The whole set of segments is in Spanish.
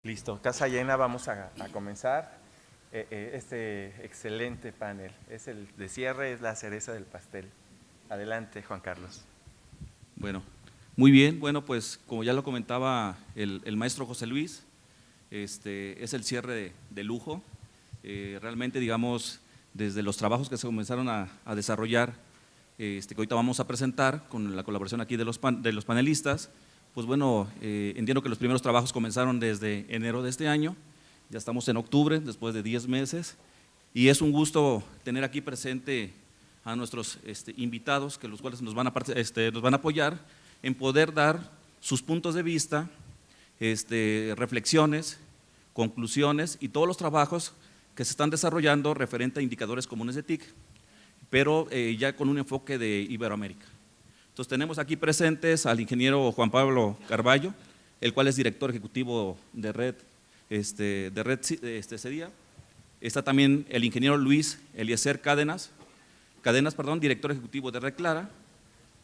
Listo, casa llena, vamos a comenzar este excelente panel. Es el de cierre, es la cereza del pastel. Adelante, Juan Carlos. Bueno, muy bien. Bueno, pues como ya lo comentaba el maestro José Luis, es el cierre de lujo. Realmente, digamos, desde los trabajos que se comenzaron a desarrollar, que ahorita vamos a presentar con la colaboración aquí de los panelistas, pues bueno, entiendo que los primeros trabajos comenzaron desde enero de este año, ya estamos en octubre, después de 10 meses, y es un gusto tener aquí presente a nuestros invitados, que los cuales nos van a apoyar en poder dar sus puntos de vista, reflexiones, conclusiones y todos los trabajos que se están desarrollando referente a indicadores comunes de TIC, pero ya con un enfoque de Iberoamérica. Entonces tenemos aquí presentes al ingeniero Juan Pablo Carballo, el cual es director ejecutivo de Red CEDIA. Está también el ingeniero Luis Eliezer Cadenas, director ejecutivo de Red Clara.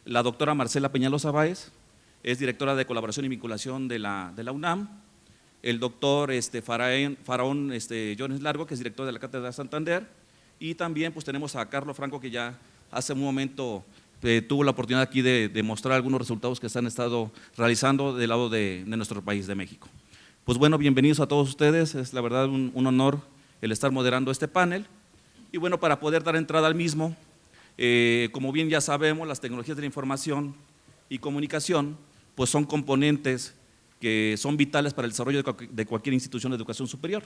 La doctora Marcela Peñalosa Báez, es directora de colaboración y vinculación de la UNAM. El doctor Faraón Jones Largo, que es director de la Cátedra Santander. Y también pues tenemos a Carlos Franco, que ya hace un momento tuvo la oportunidad aquí de mostrar algunos resultados que se han estado realizando del lado de nuestro país, de México. Pues bueno, bienvenidos a todos ustedes, es la verdad un honor el estar moderando este panel. Y bueno, para poder dar entrada al mismo, como bien ya sabemos, las tecnologías de la información y comunicación pues son componentes que son vitales para el desarrollo de cualquier institución de educación superior.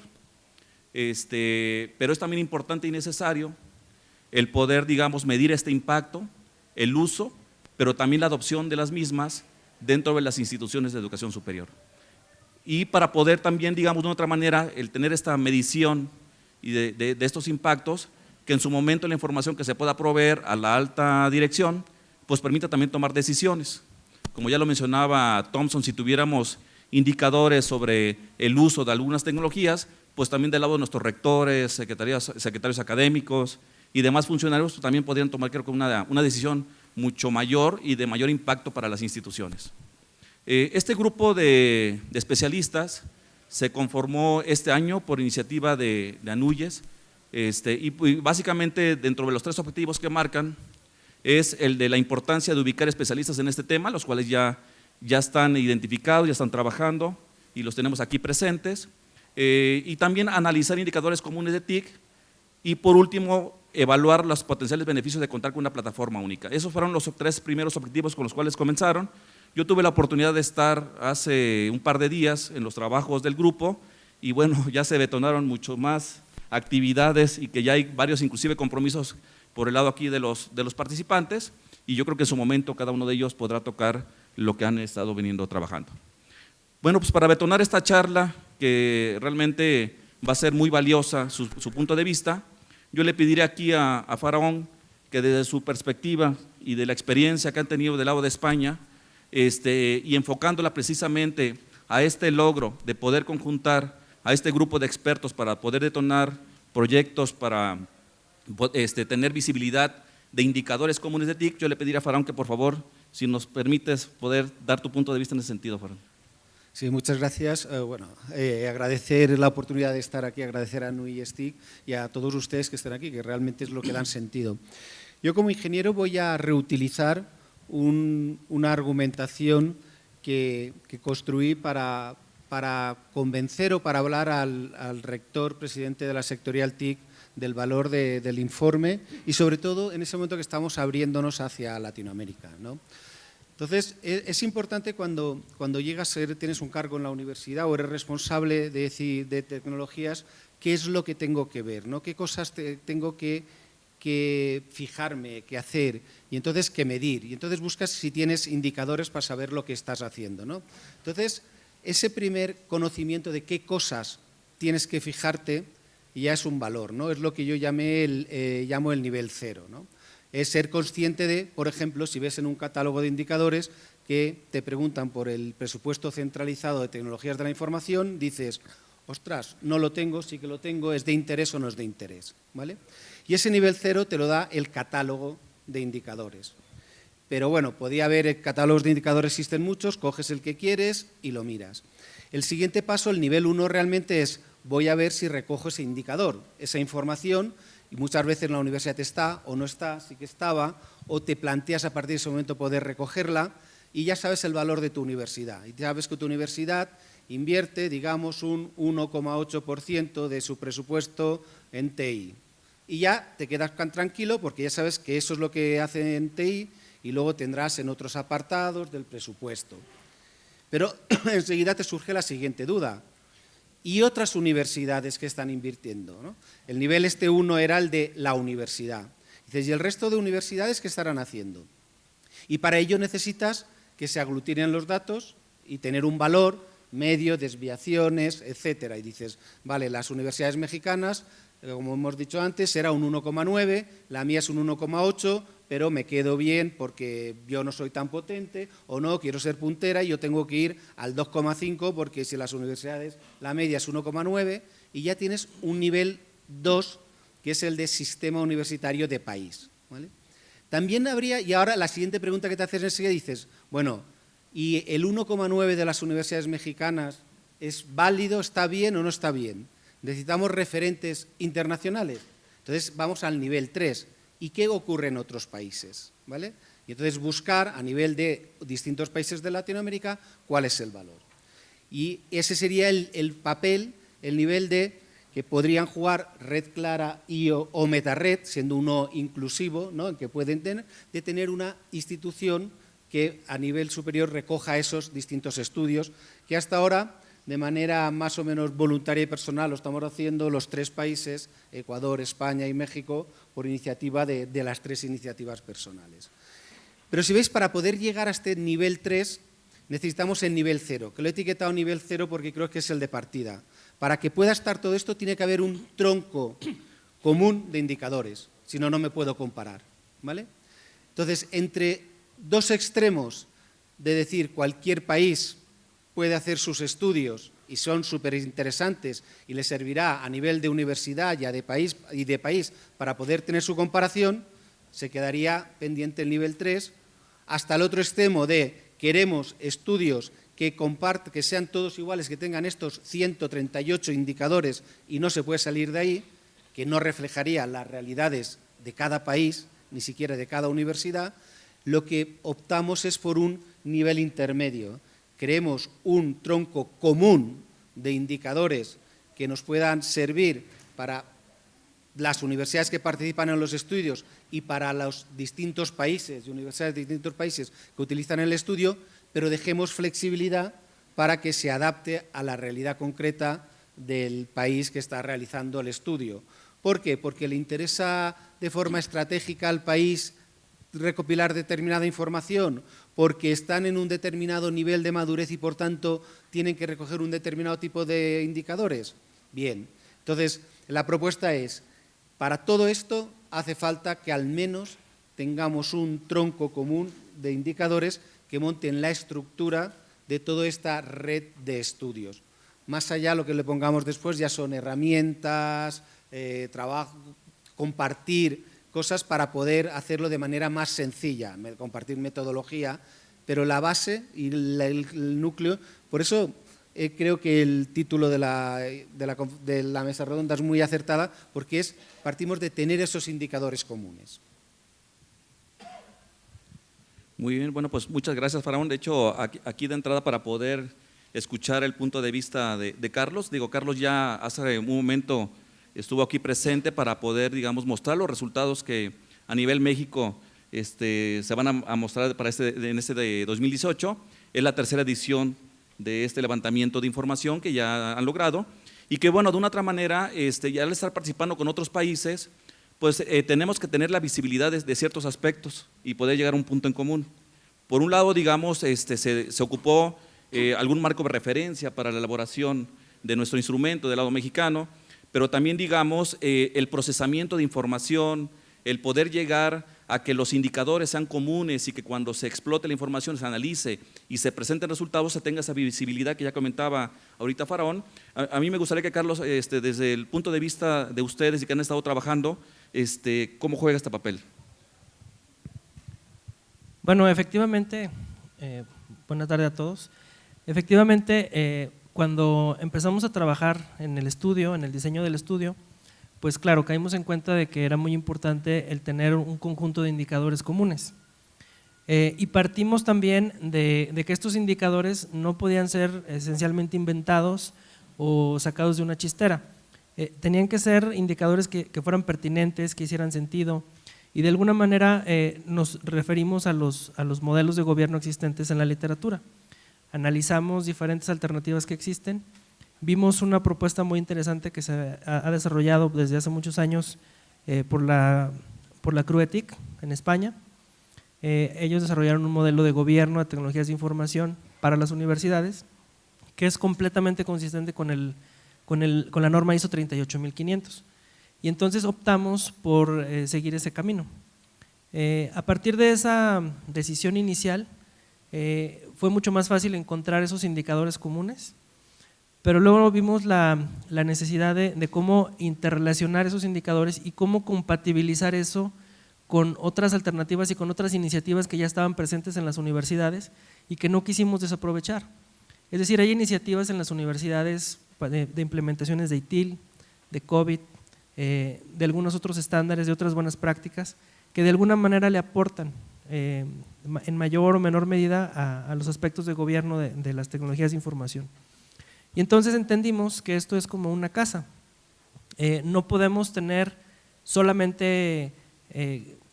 Pero es también importante y necesario el poder, digamos, medir este impacto, el uso, pero también la adopción de las mismas dentro de las instituciones de educación superior. Y para poder también, digamos, de otra manera, el tener esta medición y de estos impactos, que en su momento la información que se pueda proveer a la alta dirección, pues permita también tomar decisiones. Como ya lo mencionaba Thompson, si tuviéramos indicadores sobre el uso de algunas tecnologías, pues también del lado de nuestros rectores, secretarios académicos y demás funcionarios pues también podrían tomar, creo que una decisión mucho mayor y de mayor impacto para las instituciones. Este grupo de especialistas se conformó este año por iniciativa de ANUYES, y básicamente dentro de los 3 objetivos que marcan es el de la importancia de ubicar especialistas en este tema, los cuales ya están identificados, ya están trabajando y los tenemos aquí presentes, y también analizar indicadores comunes de TIC y por último evaluar los potenciales beneficios de contar con una plataforma única. Esos fueron los 3 primeros objetivos con los cuales comenzaron. Yo tuve la oportunidad de estar hace un par de días en los trabajos del grupo y bueno, ya se detonaron mucho más actividades y que ya hay varios inclusive compromisos por el lado aquí de los participantes y yo creo que en su momento cada uno de ellos podrá tocar lo que han estado viniendo trabajando. Bueno, pues para detonar esta charla que realmente va a ser muy valiosa su punto de vista, yo le pediré aquí a Faraón que desde su perspectiva y de la experiencia que han tenido del lado de España, y enfocándola precisamente a este logro de poder conjuntar a este grupo de expertos para poder detonar proyectos para tener visibilidad de indicadores comunes de TIC, yo le pediría a Faraón que por favor, si nos permites poder dar tu punto de vista en ese sentido, Faraón. Sí, muchas gracias. Agradecer la oportunidad de estar aquí, agradecer a ANUYES TIC y a todos ustedes que están aquí, que realmente es lo que dan sentido. Yo como ingeniero voy a reutilizar una argumentación que construí para convencer o para hablar al rector, presidente de la sectorial TIC, del valor del informe y sobre todo en ese momento que estamos abriéndonos hacia Latinoamérica, ¿no? Entonces, es importante cuando llegas, tienes un cargo en la universidad o eres responsable de tecnologías, qué es lo que tengo que ver, ¿no? Qué cosas tengo que fijarme, que hacer y entonces que medir. Y entonces buscas si tienes indicadores para saber lo que estás haciendo, ¿no? Entonces, ese primer conocimiento de qué cosas tienes que fijarte ya es un valor, ¿no? Es lo que yo llamo el nivel 0, ¿no? Es ser consciente de, por ejemplo, si ves en un catálogo de indicadores que te preguntan por el presupuesto centralizado de tecnologías de la información, dices, ostras, no lo tengo, sí que lo tengo, ¿es de interés o no es de interés? ¿Vale? Y ese nivel 0 te lo da el catálogo de indicadores. Pero bueno, podía haber catálogos de indicadores, existen muchos, coges el que quieres y lo miras. El siguiente paso, el nivel 1, realmente es voy a ver si recojo ese indicador, esa información, y muchas veces en la universidad está o no está, sí que estaba, o te planteas a partir de ese momento poder recogerla y ya sabes el valor de tu universidad. Y sabes que tu universidad invierte, digamos, un 1,8% de su presupuesto en TI. Y ya te quedas tan tranquilo porque ya sabes que eso es lo que hace en TI y luego tendrás en otros apartados del presupuesto. Pero enseguida te surge la siguiente duda. ¿Y otras universidades que están invirtiendo? ¿No? El nivel 1 era el de la universidad. Dices, ¿y el resto de universidades qué estarán haciendo? Y para ello necesitas que se aglutinen los datos y tener un valor medio, desviaciones, etcétera. Y dices, vale, las universidades mexicanas, como hemos dicho antes, era un 1,9, la mía es un 1,8, pero me quedo bien porque yo no soy tan potente o no, quiero ser puntera y yo tengo que ir al 2,5 porque si las universidades, la media es 1,9 y ya tienes un nivel 2 que es el de sistema universitario de país. ¿Vale? También habría, y ahora la siguiente pregunta que te haces enseguida dices, bueno, ¿y el 1,9 de las universidades mexicanas es válido, está bien o no está bien? Necesitamos referentes internacionales. Entonces vamos al nivel 3. ¿Y qué ocurre en otros países? ¿Vale? Y entonces buscar a nivel de distintos países de Latinoamérica cuál es el valor. Y ese sería el papel, el nivel de que podrían jugar Red Clara o MetaRed, siendo uno inclusivo, ¿no? En que pueden tener una institución que a nivel superior recoja esos distintos estudios que hasta ahora, de manera más o menos voluntaria y personal, lo estamos haciendo los 3 países, Ecuador, España y México, por iniciativa de las 3 iniciativas personales. Pero si veis, para poder llegar a este nivel 3, necesitamos el nivel 0, que lo he etiquetado nivel 0 porque creo que es el de partida. Para que pueda estar todo esto, tiene que haber un tronco común de indicadores, si no, no me puedo comparar. ¿Vale? Entonces, entre 2 extremos de decir cualquier país puede hacer sus estudios y son súper interesantes y le servirá a nivel de universidad y de país para poder tener su comparación, se quedaría pendiente el nivel 3, hasta el otro extremo de queremos estudios que sean todos iguales, que tengan estos 138 indicadores y no se puede salir de ahí, que no reflejaría las realidades de cada país, ni siquiera de cada universidad. Lo que optamos es por un nivel intermedio. Creemos un tronco común de indicadores que nos puedan servir para las universidades que participan en los estudios y para los distintos países y universidades de distintos países que utilizan el estudio, pero dejemos flexibilidad para que se adapte a la realidad concreta del país que está realizando el estudio. ¿Por qué? Porque le interesa de forma estratégica al país recopilar determinada información, porque están en un determinado nivel de madurez y, por tanto, tienen que recoger un determinado tipo de indicadores. Bien, entonces, la propuesta es, para todo esto hace falta que al menos tengamos un tronco común de indicadores que monten la estructura de toda esta red de estudios. Más allá, lo que le pongamos después ya son herramientas, trabajo, compartir cosas para poder hacerlo de manera más sencilla, compartir metodología, pero la base y el núcleo, por eso creo que el título de la mesa redonda es muy acertada, porque partimos de tener esos indicadores comunes. Muy bien, bueno, pues muchas gracias, Faraón. De hecho, aquí de entrada para poder escuchar el punto de vista de Carlos, Carlos ya hace un momento estuvo aquí presente para poder, digamos, mostrar los resultados que a nivel México se van a mostrar para en este de 2018. Es la 3ª edición de este levantamiento de información que ya han logrado y que, bueno, de una otra manera, ya al estar participando con otros países, pues tenemos que tener la visibilidad de ciertos aspectos y poder llegar a un punto en común. Por un lado, digamos, se ocupó algún marco de referencia para la elaboración de nuestro instrumento del lado mexicano, pero también, digamos, el procesamiento de información, el poder llegar a que los indicadores sean comunes y que cuando se explote la información se analice y se presenten resultados se tenga esa visibilidad que ya comentaba ahorita Faraón. A mí me gustaría que Carlos, desde el punto de vista de ustedes y que han estado trabajando, ¿cómo juega este papel? Bueno, efectivamente, buenas tardes a todos. Efectivamente, cuando empezamos a trabajar en el estudio, en el diseño del estudio, pues claro, caímos en cuenta de que era muy importante el tener un conjunto de indicadores comunes. Y partimos también de que estos indicadores no podían ser esencialmente inventados o sacados de una chistera. Tenían que ser indicadores que fueran pertinentes, que hicieran sentido, y de alguna manera nos referimos a los modelos de gobierno existentes en la literatura. Analizamos diferentes alternativas que existen, vimos una propuesta muy interesante que se ha desarrollado desde hace muchos años por la CRUETIC en España. Ellos desarrollaron un modelo de gobierno de tecnologías de información para las universidades que es completamente consistente con la norma ISO 38500, y entonces optamos por seguir ese camino. A partir de esa decisión inicial fue mucho más fácil encontrar esos indicadores comunes, pero luego vimos la necesidad de cómo interrelacionar esos indicadores y cómo compatibilizar eso con otras alternativas y con otras iniciativas que ya estaban presentes en las universidades y que no quisimos desaprovechar. Es decir, hay iniciativas en las universidades de implementaciones de ITIL, de COVID, de algunos otros estándares, de otras buenas prácticas que de alguna manera le aportan en mayor o menor medida a los aspectos de gobierno de las tecnologías de información. Y entonces entendimos que esto es como una casa. No podemos tener solamente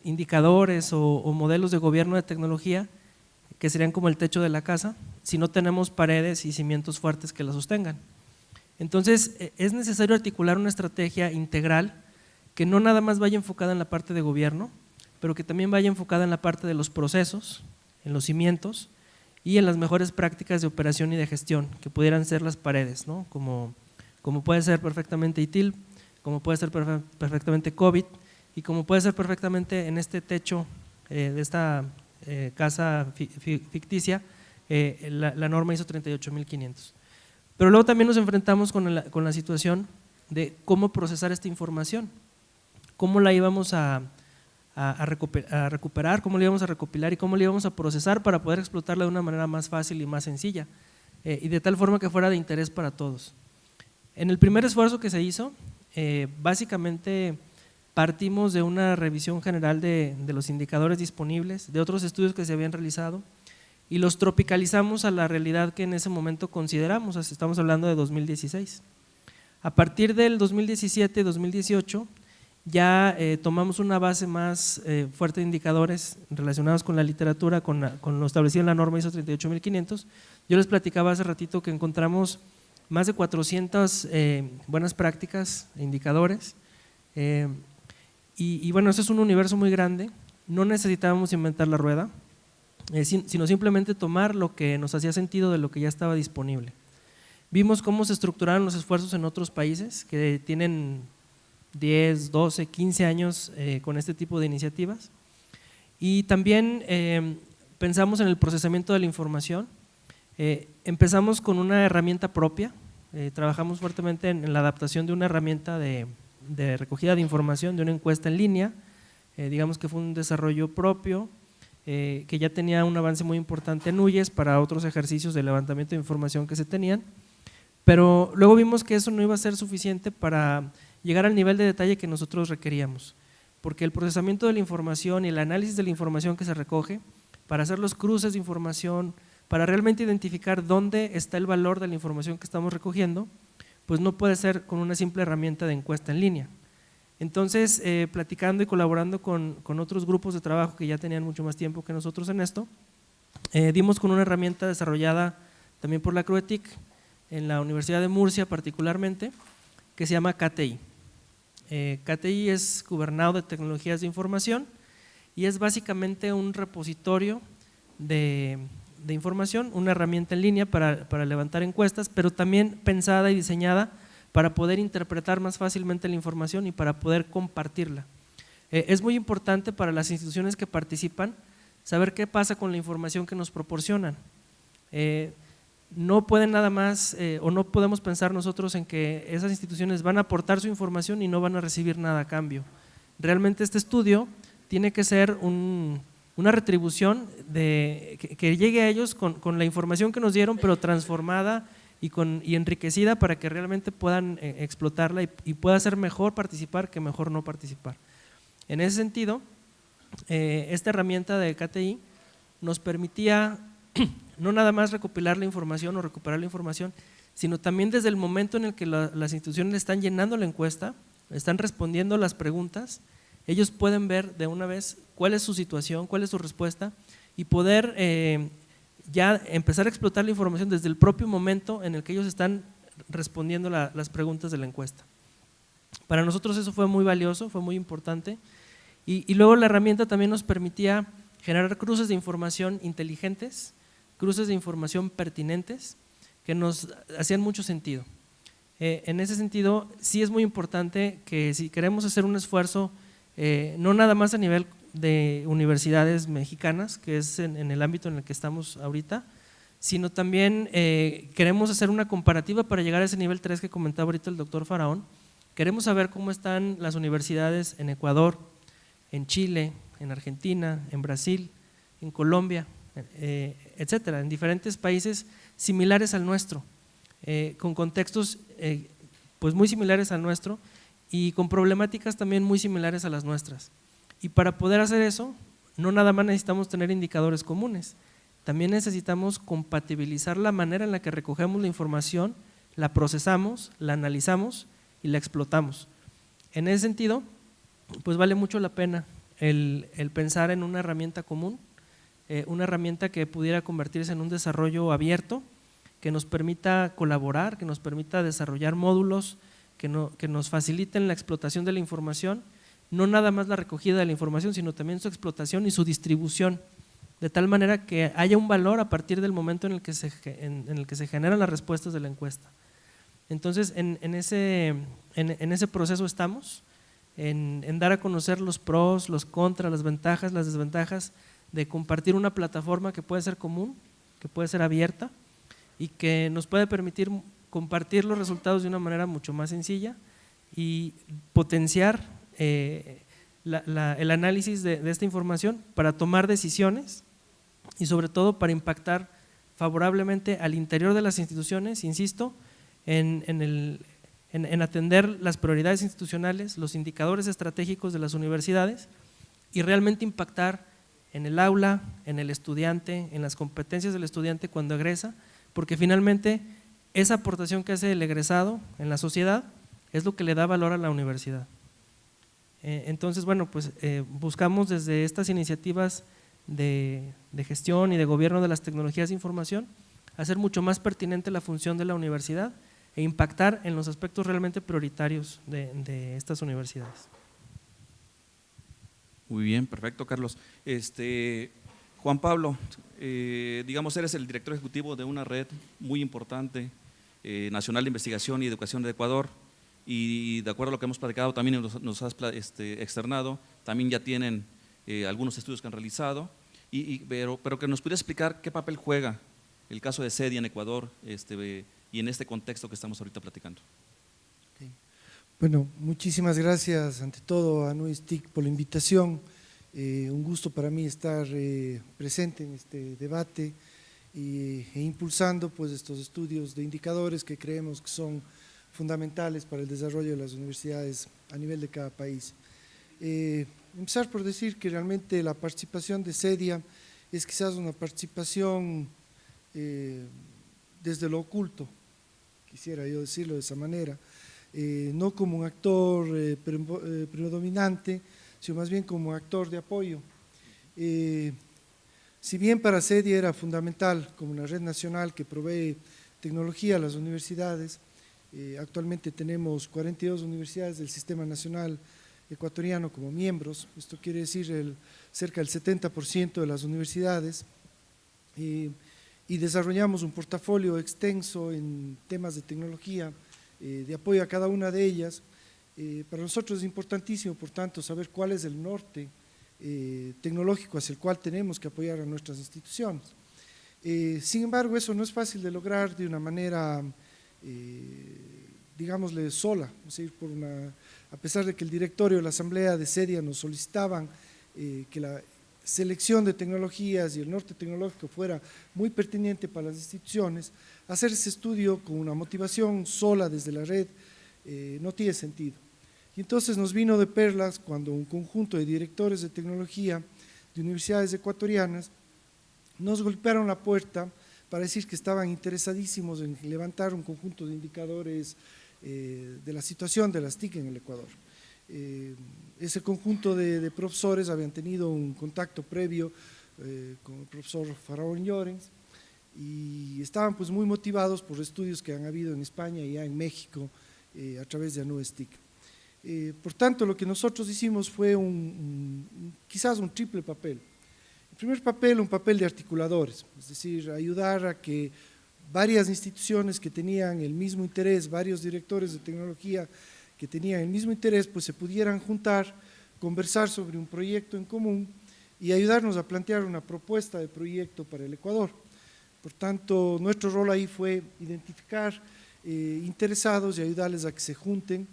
indicadores o modelos de gobierno de tecnología que serían como el techo de la casa si no tenemos paredes y cimientos fuertes que la sostengan. Entonces es necesario articular una estrategia integral que no nada más vaya enfocada en la parte de gobierno, pero que también vaya enfocada en la parte de los procesos, en los cimientos y en las mejores prácticas de operación y de gestión, que pudieran ser las paredes, ¿no? Como puede ser perfectamente ITIL, como puede ser perfectamente COVID y como puede ser perfectamente en este techo de esta casa ficticia, la norma ISO 38500. Pero luego también nos enfrentamos con la situación de cómo procesar esta información, cómo la íbamos a recuperar, cómo la íbamos a recopilar y cómo la íbamos a procesar para poder explotarla de una manera más fácil y más sencilla y de tal forma que fuera de interés para todos. En el primer esfuerzo que se hizo, básicamente partimos de una revisión general de los indicadores disponibles, de otros estudios que se habían realizado y los tropicalizamos a la realidad que en ese momento consideramos, estamos hablando de 2016. A partir del 2017-2018 ya tomamos una base más fuerte de indicadores relacionados con la literatura, con lo establecido en la norma ISO 38500. Yo les platicaba hace ratito que encontramos más de 400 buenas prácticas e indicadores y bueno, ese es un universo muy grande, no necesitábamos inventar la rueda, sino simplemente tomar lo que nos hacía sentido de lo que ya estaba disponible. Vimos cómo se estructuraron los esfuerzos en otros países que tienen 10, 12, 15 años con este tipo de iniciativas y también pensamos en el procesamiento de la información. Empezamos con una herramienta propia, trabajamos fuertemente en la adaptación de una herramienta de recogida de información, de una encuesta en línea, digamos que fue un desarrollo propio que ya tenía un avance muy importante en UYES para otros ejercicios de levantamiento de información que se tenían, pero luego vimos que eso no iba a ser suficiente para llegar al nivel de detalle que nosotros requeríamos, porque el procesamiento de la información y el análisis de la información que se recoge, para hacer los cruces de información, para realmente identificar dónde está el valor de la información que estamos recogiendo, pues no puede ser con una simple herramienta de encuesta en línea. Entonces, platicando y colaborando con otros grupos de trabajo que ya tenían mucho más tiempo que nosotros en esto, dimos con una herramienta desarrollada también por la CRUETIC, en la Universidad de Murcia particularmente, que se llama KTI. KTI es Gubernado de Tecnologías de Información y es básicamente un repositorio de información, una herramienta en línea para levantar encuestas, pero también pensada y diseñada para poder interpretar más fácilmente la información y para poder compartirla. Es muy importante para las instituciones que participan saber qué pasa con la información que nos proporcionan. No pueden nada más o no podemos pensar nosotros en que esas instituciones van a aportar su información y no van a recibir nada a cambio. Realmente este estudio tiene que ser una retribución que llegue a ellos con la información que nos dieron, pero transformada y enriquecida para que realmente puedan explotarla y pueda ser mejor participar que mejor no participar. En ese sentido, esta herramienta de KTI nos permitía no nada más recopilar la información o recuperar la información, sino también desde el momento en el que las instituciones están llenando la encuesta, están respondiendo las preguntas, ellos pueden ver de una vez cuál es su situación, cuál es su respuesta y poder ya empezar a explotar la información desde el propio momento en el que ellos están respondiendo las preguntas de la encuesta. Para nosotros eso fue muy valioso, fue muy importante y luego la herramienta también nos permitía generar cruces de información inteligentes, cruces de información pertinentes que nos hacían mucho sentido. En ese sentido sí es muy importante que si queremos hacer un esfuerzo, no nada más a nivel de universidades mexicanas, que es en el ámbito en el que estamos ahorita, sino también queremos hacer una comparativa para llegar a ese nivel 3 que comentaba ahorita el doctor Faraón. Queremos saber cómo están las universidades en Ecuador, en Chile, en Argentina, en Brasil, en Colombia, etcétera, en diferentes países similares al nuestro, con contextos pues muy similares al nuestro y con problemáticas también muy similares a las nuestras. Y para poder hacer eso, no nada más necesitamos tener indicadores comunes, también necesitamos compatibilizar la manera en la que recogemos la información, la procesamos, la analizamos y la explotamos. En ese sentido, pues vale mucho la pena el pensar en una herramienta común, una herramienta que pudiera convertirse en un desarrollo abierto, que nos permita colaborar, que nos permita desarrollar módulos, que nos faciliten la explotación de la información, no nada más la recogida de la información, sino también su explotación y su distribución, de tal manera que haya un valor a partir del momento en el que se generan las respuestas de la encuesta. Entonces, en ese proceso estamos, en dar a conocer los pros, los contras, las ventajas, las desventajas de compartir una plataforma que puede ser común, que puede ser abierta y que nos puede permitir compartir los resultados de una manera mucho más sencilla y potenciar el análisis de esta información para tomar decisiones y sobre todo para impactar favorablemente al interior de las instituciones, insisto, en atender las prioridades institucionales, los indicadores estratégicos de las universidades y realmente impactar en el aula, en el estudiante, en las competencias del estudiante cuando egresa, porque finalmente esa aportación que hace el egresado en la sociedad es lo que le da valor a la universidad. Entonces, bueno, pues buscamos desde estas iniciativas de gestión y de gobierno de las tecnologías de información hacer mucho más pertinente la función de la universidad e impactar en los aspectos realmente prioritarios de estas universidades. Muy bien, perfecto, Carlos. Juan Pablo, digamos, eres el director ejecutivo de una red muy importante, Nacional de Investigación y Educación de Ecuador, y de acuerdo a lo que hemos platicado, también nos has externado, también ya tienen algunos estudios que han realizado, pero que nos pudiera explicar qué papel juega el caso de CEDIA en Ecuador y en este contexto que estamos ahorita platicando. Okay. Bueno, muchísimas gracias ante todo a NUY's TIC por la invitación. Un gusto para mí estar presente en este debate e impulsando pues estos estudios de indicadores que creemos que son fundamentales para el desarrollo de las universidades a nivel de cada país. Empezar por decir que realmente la participación de CEDIA es quizás una participación desde lo oculto, quisiera yo decirlo de esa manera, no como un actor predominante, sino más bien como actor de apoyo. Si bien para CEDIA era fundamental como una red nacional que provee tecnología a las universidades, actualmente tenemos 42 universidades del Sistema Nacional Ecuatoriano como miembros, esto quiere decir cerca del 70% de las universidades, y desarrollamos un portafolio extenso en temas de tecnología, de apoyo a cada una de ellas. Para nosotros es importantísimo, por tanto, saber cuál es el norte tecnológico hacia el cual tenemos que apoyar a nuestras instituciones. Sin embargo, eso no es fácil de lograr de una manera, digámosle, sola, es decir, a pesar de que el directorio de la asamblea de CEDIA nos solicitaban que selección de tecnologías y el norte tecnológico fuera muy pertinente para las instituciones, hacer ese estudio con una motivación sola desde la red no tiene sentido. Y entonces nos vino de perlas cuando un conjunto de directores de tecnología de universidades ecuatorianas nos golpearon la puerta para decir que estaban interesadísimos en levantar un conjunto de indicadores de la situación de las TIC en el Ecuador. Ese conjunto de profesores habían tenido un contacto previo con el profesor Faraón Llorens y estaban pues muy motivados por estudios que han habido en España y ya en México a través de ANUES TIC. Por tanto, lo que nosotros hicimos fue quizás un triple papel. El primer papel, un papel de articuladores, es decir, ayudar a que varias instituciones que tenían el mismo interés, varios directores de tecnología que tenían el mismo interés, pues se pudieran juntar, conversar sobre un proyecto en común y ayudarnos a plantear una propuesta de proyecto para el Ecuador. Por tanto, nuestro rol ahí fue identificar interesados y ayudarles a que se junten,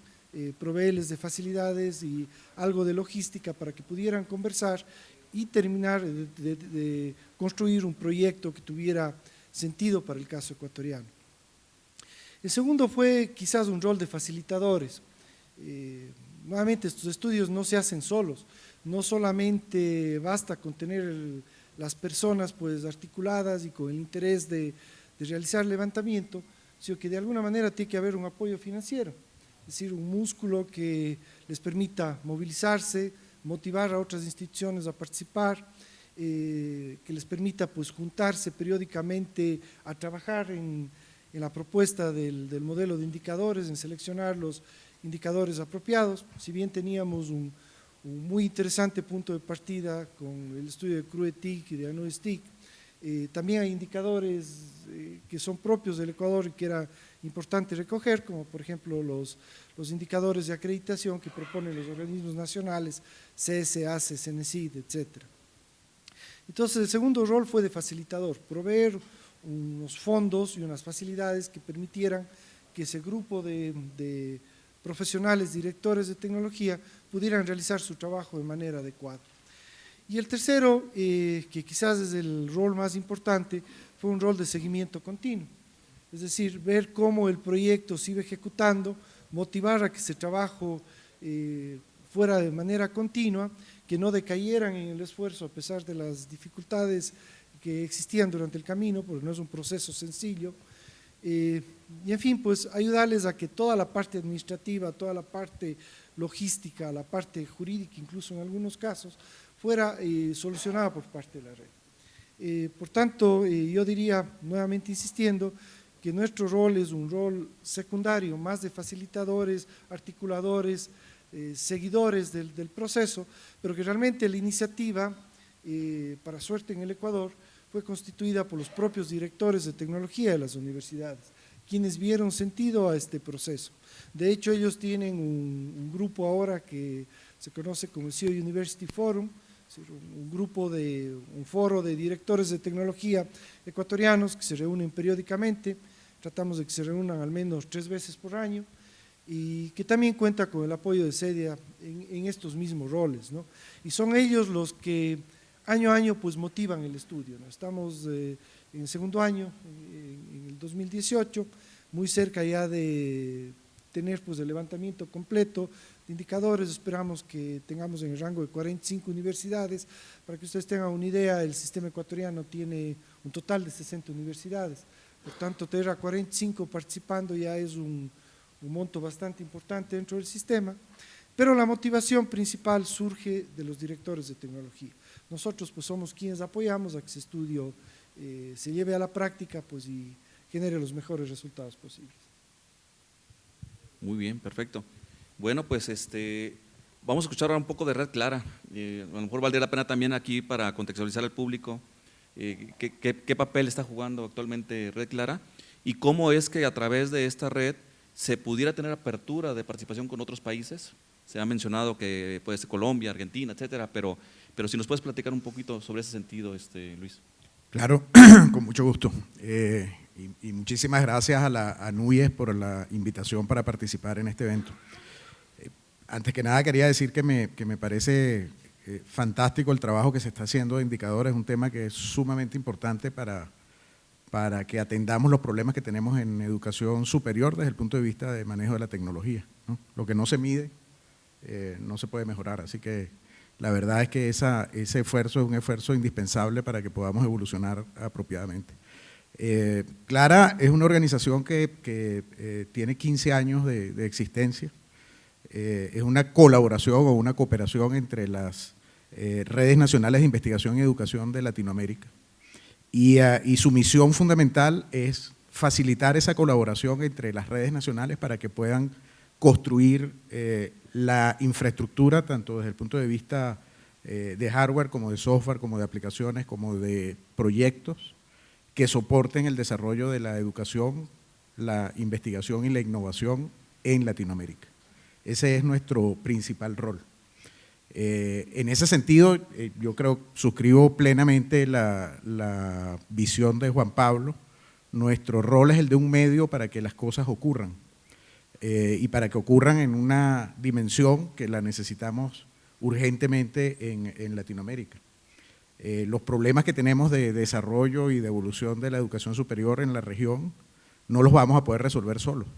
proveerles de facilidades y algo de logística para que pudieran conversar y terminar de construir un proyecto que tuviera sentido para el caso ecuatoriano. El segundo fue quizás un rol de facilitadores. Nuevamente, estos estudios no se hacen solos, no solamente basta con tener las personas pues articuladas y con el interés de realizar levantamiento, sino que de alguna manera tiene que haber un apoyo financiero, es decir, un músculo que les permita movilizarse, motivar a otras instituciones a participar, que les permita pues juntarse periódicamente a trabajar en la propuesta del modelo de indicadores, en seleccionar los indicadores apropiados. Si bien teníamos un muy interesante punto de partida con el estudio de CRUE-TIC y de ANUES TIC, también hay indicadores que son propios del Ecuador y que era importante recoger, como por ejemplo los indicadores de acreditación que proponen los organismos nacionales, CS, ACE, CENESID, etc. Entonces el segundo rol fue de facilitador, proveer unos fondos y unas facilidades que permitieran que ese grupo de profesionales, directores de tecnología, pudieran realizar su trabajo de manera adecuada. Y el tercero, que quizás es el rol más importante, fue un rol de seguimiento continuo. Es decir, ver cómo el proyecto se iba ejecutando, motivar a que ese trabajo fuera de manera continua, que no decayeran en el esfuerzo a pesar de las dificultades que existían durante el camino, porque no es un proceso sencillo. Y en fin, pues ayudarles a que toda la parte administrativa, toda la parte logística, la parte jurídica, incluso en algunos casos, fuera solucionada por parte de la red. Por tanto, yo diría, nuevamente insistiendo, que nuestro rol es un rol secundario, más de facilitadores, articuladores, seguidores del proceso, pero que realmente la iniciativa, para suerte en el Ecuador, fue constituida por los propios directores de tecnología de las universidades, quienes vieron sentido a este proceso. De hecho, ellos tienen un grupo ahora que se conoce como el CEO University Forum, un foro de directores de tecnología ecuatorianos que se reúnen periódicamente, tratamos de que se reúnan al menos 3 veces por año y que también cuenta con el apoyo de CEDIA en estos mismos roles, ¿no? Y son ellos los que año a año pues motivan el estudio, ¿no? Estamos en el segundo año, en el 2018, muy cerca ya de tener pues el levantamiento completo de indicadores. Esperamos que tengamos en el rango de 45 universidades. Para que ustedes tengan una idea, el sistema ecuatoriano tiene un total de 60 universidades, por tanto tener a 45 participando ya es un monto bastante importante dentro del sistema, pero la motivación principal surge de los directores de tecnología. Nosotros pues somos quienes apoyamos a que ese estudio se lleve a la práctica pues, y genere los mejores resultados posibles. Muy bien, perfecto. Bueno, pues vamos a escuchar ahora un poco de Red Clara. A lo mejor valdría la pena también aquí para contextualizar al público qué papel está jugando actualmente Red Clara y cómo es que a través de esta red se pudiera tener apertura de participación con otros países. Se ha mencionado que puede ser Colombia, Argentina, etcétera, pero si nos puedes platicar un poquito sobre ese sentido, Luis. Claro, con mucho gusto. Y muchísimas gracias a NUYES por la invitación para participar en este evento. Antes que nada quería decir que me parece fantástico el trabajo que se está haciendo de indicadores, es un tema que es sumamente importante para que atendamos los problemas que tenemos en educación superior desde el punto de vista de manejo de la tecnología, ¿no? Lo que no se mide no se puede mejorar, así que la verdad es que ese esfuerzo es un esfuerzo indispensable para que podamos evolucionar apropiadamente. Clara es una organización que tiene 15 años de existencia, es una colaboración o una cooperación entre las redes nacionales de investigación y educación de Latinoamérica. Y su misión fundamental es facilitar esa colaboración entre las redes nacionales para que puedan construir la infraestructura, tanto desde el punto de vista de hardware, como de software, como de aplicaciones, como de proyectos que soporten el desarrollo de la educación, la investigación y la innovación en Latinoamérica. Ese es nuestro principal rol. En ese sentido, yo creo, suscribo plenamente la visión de Juan Pablo. Nuestro rol es el de un medio para que las cosas ocurran y para que ocurran en una dimensión que la necesitamos urgentemente en Latinoamérica. Los problemas que tenemos de desarrollo y de evolución de la educación superior en la región no los vamos a poder resolver solos.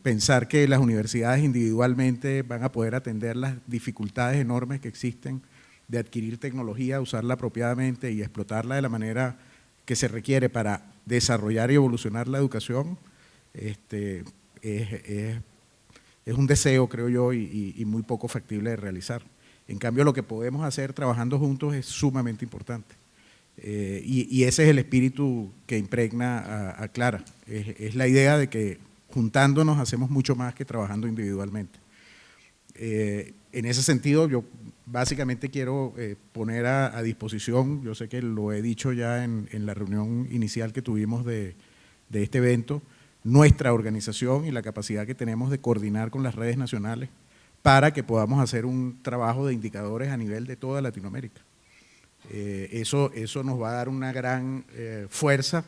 Pensar que las universidades individualmente van a poder atender las dificultades enormes que existen de adquirir tecnología, usarla apropiadamente y explotarla de la manera que se requiere para desarrollar y evolucionar la educación, es un deseo, creo yo, y muy poco factible de realizar. En cambio, lo que podemos hacer trabajando juntos es sumamente importante. Y ese es el espíritu que impregna a Clara. Es la idea de que juntándonos hacemos mucho más que trabajando individualmente. En ese sentido, yo básicamente quiero poner a disposición, yo sé que lo he dicho ya en la reunión inicial que tuvimos de este evento, nuestra organización y la capacidad que tenemos de coordinar con las redes nacionales para que podamos hacer un trabajo de indicadores a nivel de toda Latinoamérica. Eso nos va a dar una gran fuerza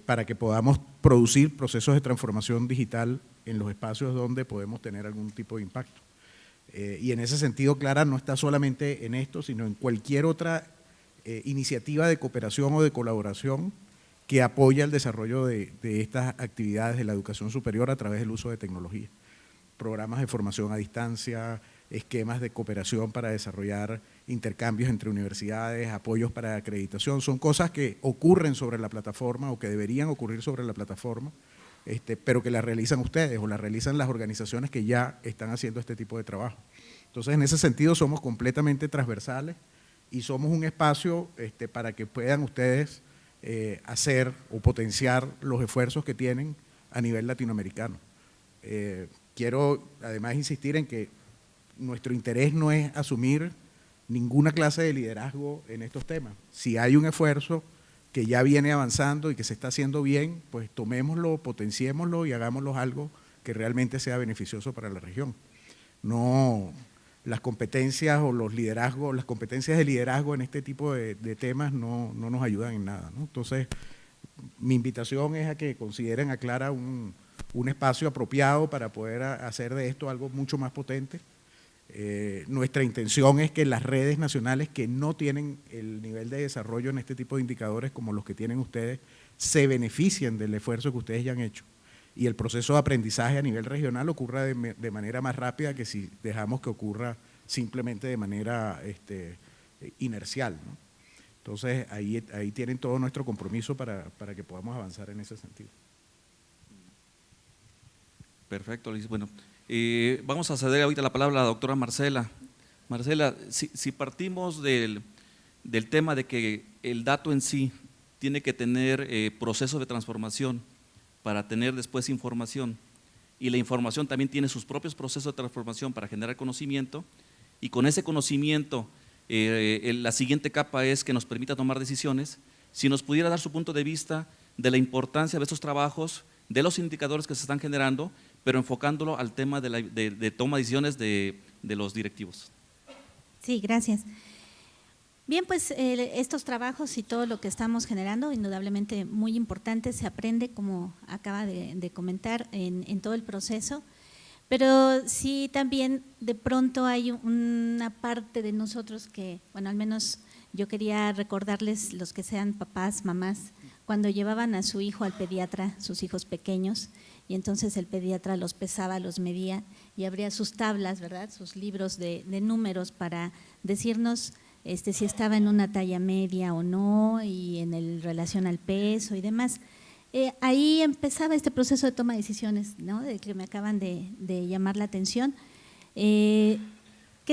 para que podamos producir procesos de transformación digital en los espacios donde podemos tener algún tipo de impacto. Y en ese sentido, Clara no está solamente en esto, sino en cualquier otra iniciativa de cooperación o de colaboración que apoya el desarrollo de estas actividades de la educación superior a través del uso de tecnología. Programas de formación a distancia, esquemas de cooperación para desarrollar intercambios entre universidades, apoyos para acreditación, son cosas que ocurren sobre la plataforma o que deberían ocurrir sobre la plataforma, pero que las realizan ustedes o las realizan las organizaciones que ya están haciendo este tipo de trabajo. Entonces, en ese sentido, somos completamente transversales y somos un espacio para que puedan ustedes hacer o potenciar los esfuerzos que tienen a nivel latinoamericano. Quiero además insistir en que nuestro interés no es asumir ninguna clase de liderazgo en estos temas. Si hay un esfuerzo que ya viene avanzando y que se está haciendo bien, pues tomémoslo, potenciémoslo y hagámoslo algo que realmente sea beneficioso para la región. No las competencias o los liderazgos, las competencias de liderazgo en este tipo de temas no nos ayudan en nada, ¿no? Entonces, mi invitación es a que consideren a Clara un espacio apropiado para poder hacer de esto algo mucho más potente. Nuestra intención es que las redes nacionales que no tienen el nivel de desarrollo en este tipo de indicadores como los que tienen ustedes, se beneficien del esfuerzo que ustedes ya han hecho y el proceso de aprendizaje a nivel regional ocurra de manera más rápida que si dejamos que ocurra simplemente de manera inercial, ¿no? Entonces, ahí tienen todo nuestro compromiso para que podamos avanzar en ese sentido. Perfecto, Luis. Bueno, vamos a ceder ahorita la palabra a la doctora Marcela. Marcela, si partimos del tema de que el dato en sí tiene que tener procesos de transformación para tener después información, y la información también tiene sus propios procesos de transformación para generar conocimiento, y con ese conocimiento la siguiente capa es que nos permita tomar decisiones. Si nos pudiera dar su punto de vista de la importancia de estos trabajos, de los indicadores que se están generando, pero enfocándolo al tema de toma de decisiones de los directivos. Sí, gracias. Bien, pues estos trabajos y todo lo que estamos generando, indudablemente muy importante, se aprende, como acaba de comentar, en todo el proceso, Pero sí también de pronto hay una parte de nosotros que, bueno, al menos yo quería recordarles, los que sean papás, mamás, cuando llevaban a su hijo al pediatra, sus hijos pequeños, y entonces el pediatra los pesaba, los medía y abría sus tablas, ¿verdad?, sus libros de números para decirnos si estaba en una talla media o no, y en relación al peso y demás. Ahí empezaba este proceso de toma de decisiones, ¿no?, de que me acaban de llamar la atención. ¿Qué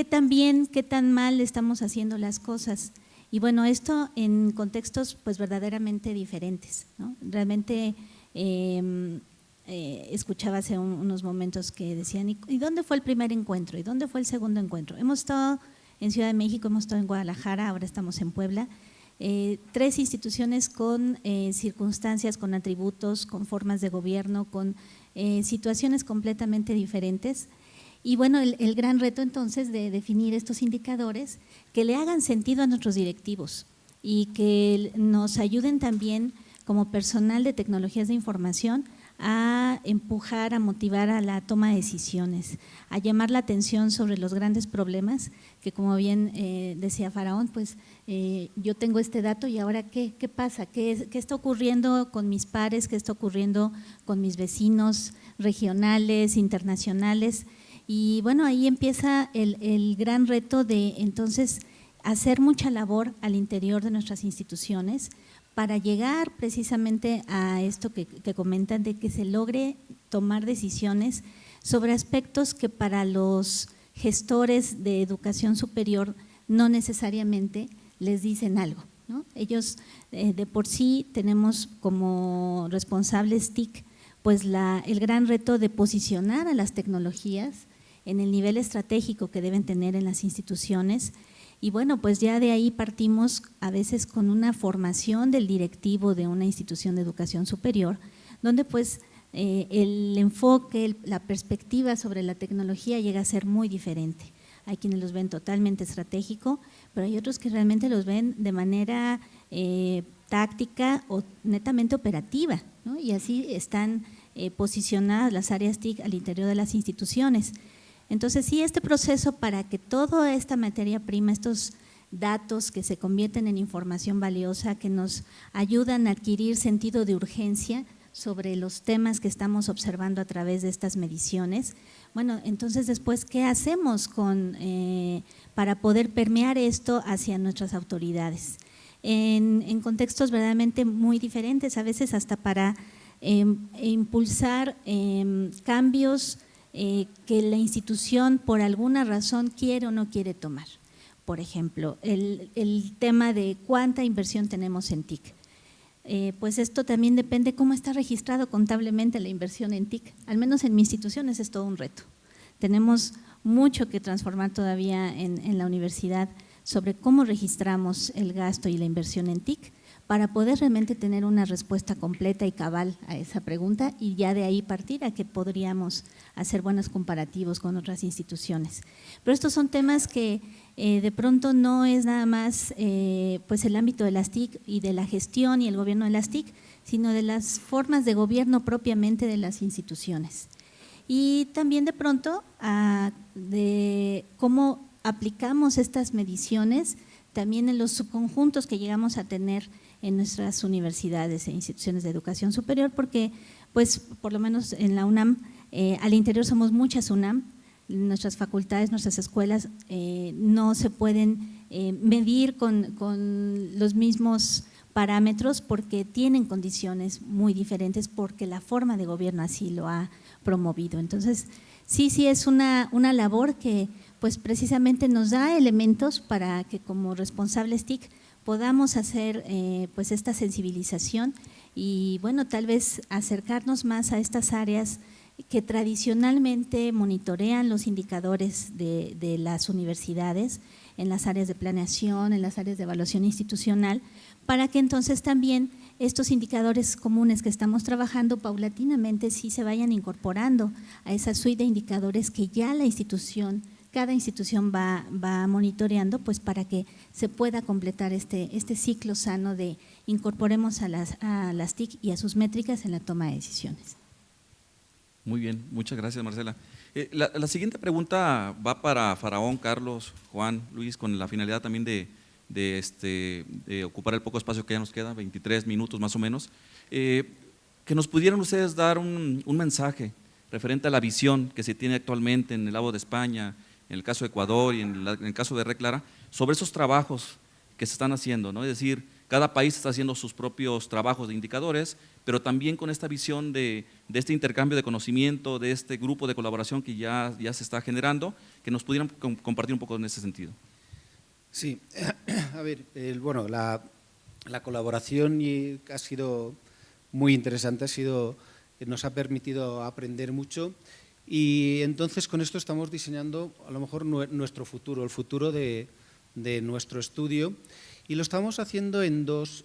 tan bien, qué tan mal estamos haciendo las cosas? Y bueno, esto en contextos pues verdaderamente diferentes, ¿no? Realmente escuchaba hace unos momentos que decían, ¿y dónde fue el primer encuentro? ¿Y dónde fue el segundo encuentro? Hemos estado en Ciudad de México, hemos estado en Guadalajara, ahora estamos en Puebla. 3 instituciones con circunstancias, con atributos, con formas de gobierno, con situaciones completamente diferentes. Y bueno, el gran reto entonces de definir estos indicadores que le hagan sentido a nuestros directivos y que nos ayuden también como personal de tecnologías de información a empujar, a motivar a la toma de decisiones, a llamar la atención sobre los grandes problemas que, como bien decía Faraón, pues yo tengo este dato y ahora ¿qué pasa? ¿Qué está ocurriendo con mis pares? ¿Qué está ocurriendo con mis vecinos regionales, internacionales? Y bueno, ahí empieza el gran reto de entonces hacer mucha labor al interior de nuestras instituciones para llegar precisamente a esto que comentan, de que se logre tomar decisiones sobre aspectos que para los gestores de educación superior no necesariamente les dicen algo, ¿no? Ellos de por sí tenemos como responsables TIC pues el gran reto de posicionar a las tecnologías en el nivel estratégico que deben tener en las instituciones. Y bueno, pues ya de ahí partimos a veces con una formación del directivo de una institución de educación superior, donde pues el enfoque, la perspectiva sobre la tecnología llega a ser muy diferente. Hay quienes los ven totalmente estratégico, pero hay otros que realmente los ven de manera táctica o netamente operativa, ¿no? Y así están posicionadas las áreas TIC al interior de las instituciones. Entonces, sí, este proceso para que toda esta materia prima, estos datos que se convierten en información valiosa, que nos ayudan a adquirir sentido de urgencia sobre los temas que estamos observando a través de estas mediciones. Bueno, entonces después, ¿qué hacemos para poder permear esto hacia nuestras autoridades? En contextos verdaderamente muy diferentes, a veces hasta para impulsar cambios que la institución por alguna razón quiere o no quiere tomar. Por ejemplo, el tema de cuánta inversión tenemos en TIC. Pues esto también depende cómo está registrado contablemente la inversión en TIC. Al menos en mi institución ese es todo un reto. Tenemos mucho que transformar todavía en la universidad sobre cómo registramos el gasto y la inversión en TIC para poder realmente tener una respuesta completa y cabal a esa pregunta y ya de ahí partir a que podríamos hacer buenos comparativos con otras instituciones. Pero estos son temas que de pronto no es nada más pues el ámbito de las TIC y de la gestión y el gobierno de las TIC, sino de las formas de gobierno propiamente de las instituciones. Y también de pronto de cómo aplicamos estas mediciones también en los subconjuntos que llegamos a tener en nuestras universidades e instituciones de educación superior, porque pues por lo menos en la UNAM, al interior somos muchas UNAM, nuestras facultades, nuestras escuelas no se pueden medir con los mismos parámetros porque tienen condiciones muy diferentes, porque la forma de gobierno así lo ha promovido. Entonces, sí es una labor que pues precisamente nos da elementos para que como responsables TIC podamos hacer pues esta sensibilización y bueno, tal vez acercarnos más a estas áreas que tradicionalmente monitorean los indicadores de las universidades, en las áreas de planeación, en las áreas de evaluación institucional, para que entonces también estos indicadores comunes que estamos trabajando paulatinamente sí se vayan incorporando a esa suite de indicadores que ya la institución, cada institución va monitoreando, pues para que se pueda completar este ciclo sano de incorporemos a las TIC y a sus métricas en la toma de decisiones. Muy bien, muchas gracias, Marcela. La siguiente pregunta va para Faraón, Carlos, Juan, Luis, con la finalidad también de ocupar el poco espacio que ya nos queda, 23 minutos más o menos. Que nos pudieran ustedes dar un mensaje referente a la visión que se tiene actualmente en el lado de España, en el caso de Ecuador y en el caso de Red Clara, sobre esos trabajos que se están haciendo, ¿no? Es decir, cada país está haciendo sus propios trabajos de indicadores, pero también con esta visión de este intercambio de conocimiento, de este grupo de colaboración que ya se está generando, que nos pudieran compartir un poco en ese sentido. Sí, a ver, bueno, la colaboración ha sido muy interesante, nos ha permitido aprender mucho y entonces con esto estamos diseñando a lo mejor nuestro futuro, el futuro de nuestro estudio, y lo estamos haciendo en dos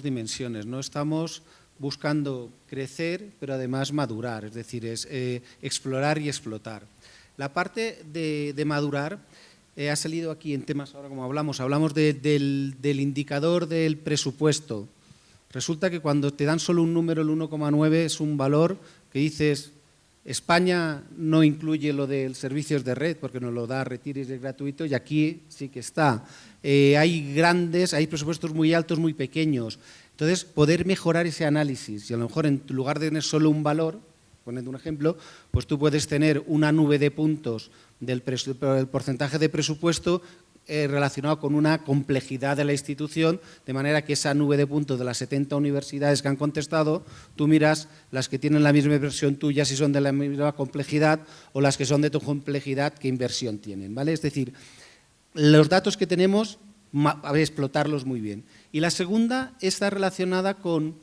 dimensiones, ¿no? Estamos buscando crecer, pero además madurar, es decir, explorar y explotar. La parte de madurar ha salido aquí en temas, ahora como hablamos del indicador del presupuesto. Resulta que cuando te dan solo un número, el 1,9, es un valor que dices, España no incluye lo del servicios de red porque nos lo da Retiris, es gratuito, y aquí sí que está. Hay presupuestos muy altos, muy pequeños. Entonces, poder mejorar ese análisis y a lo mejor en lugar de tener solo un valor, poniendo un ejemplo, pues tú puedes tener una nube de puntos del porcentaje de presupuesto relacionado con una complejidad de la institución, de manera que esa nube de puntos de las 70 universidades que han contestado, tú miras las que tienen la misma inversión tuya, si son de la misma complejidad, o las que son de tu complejidad, qué inversión tienen, ¿vale? Es decir, los datos que tenemos, explotarlos muy bien. Y la segunda está relacionada con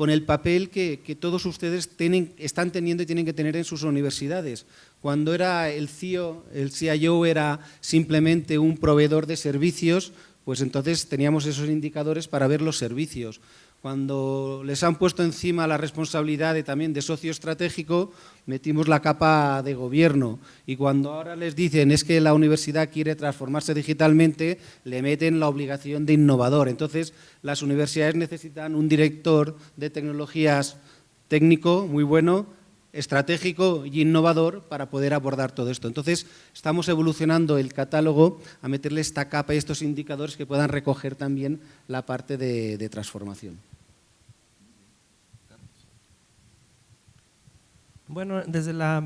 el papel que todos ustedes están teniendo y tienen que tener en sus universidades. Cuando era el CIO era simplemente un proveedor de servicios, pues entonces teníamos esos indicadores para ver los servicios. Cuando les han puesto encima la responsabilidad también de socio estratégico, metimos la capa de gobierno. Y cuando ahora les dicen es que la universidad quiere transformarse digitalmente, le meten la obligación de innovador. Entonces, las universidades necesitan un director de tecnologías técnico muy bueno, estratégico y innovador para poder abordar todo esto. Entonces, estamos evolucionando el catálogo a meterle esta capa y estos indicadores que puedan recoger también la parte de transformación. Bueno, desde la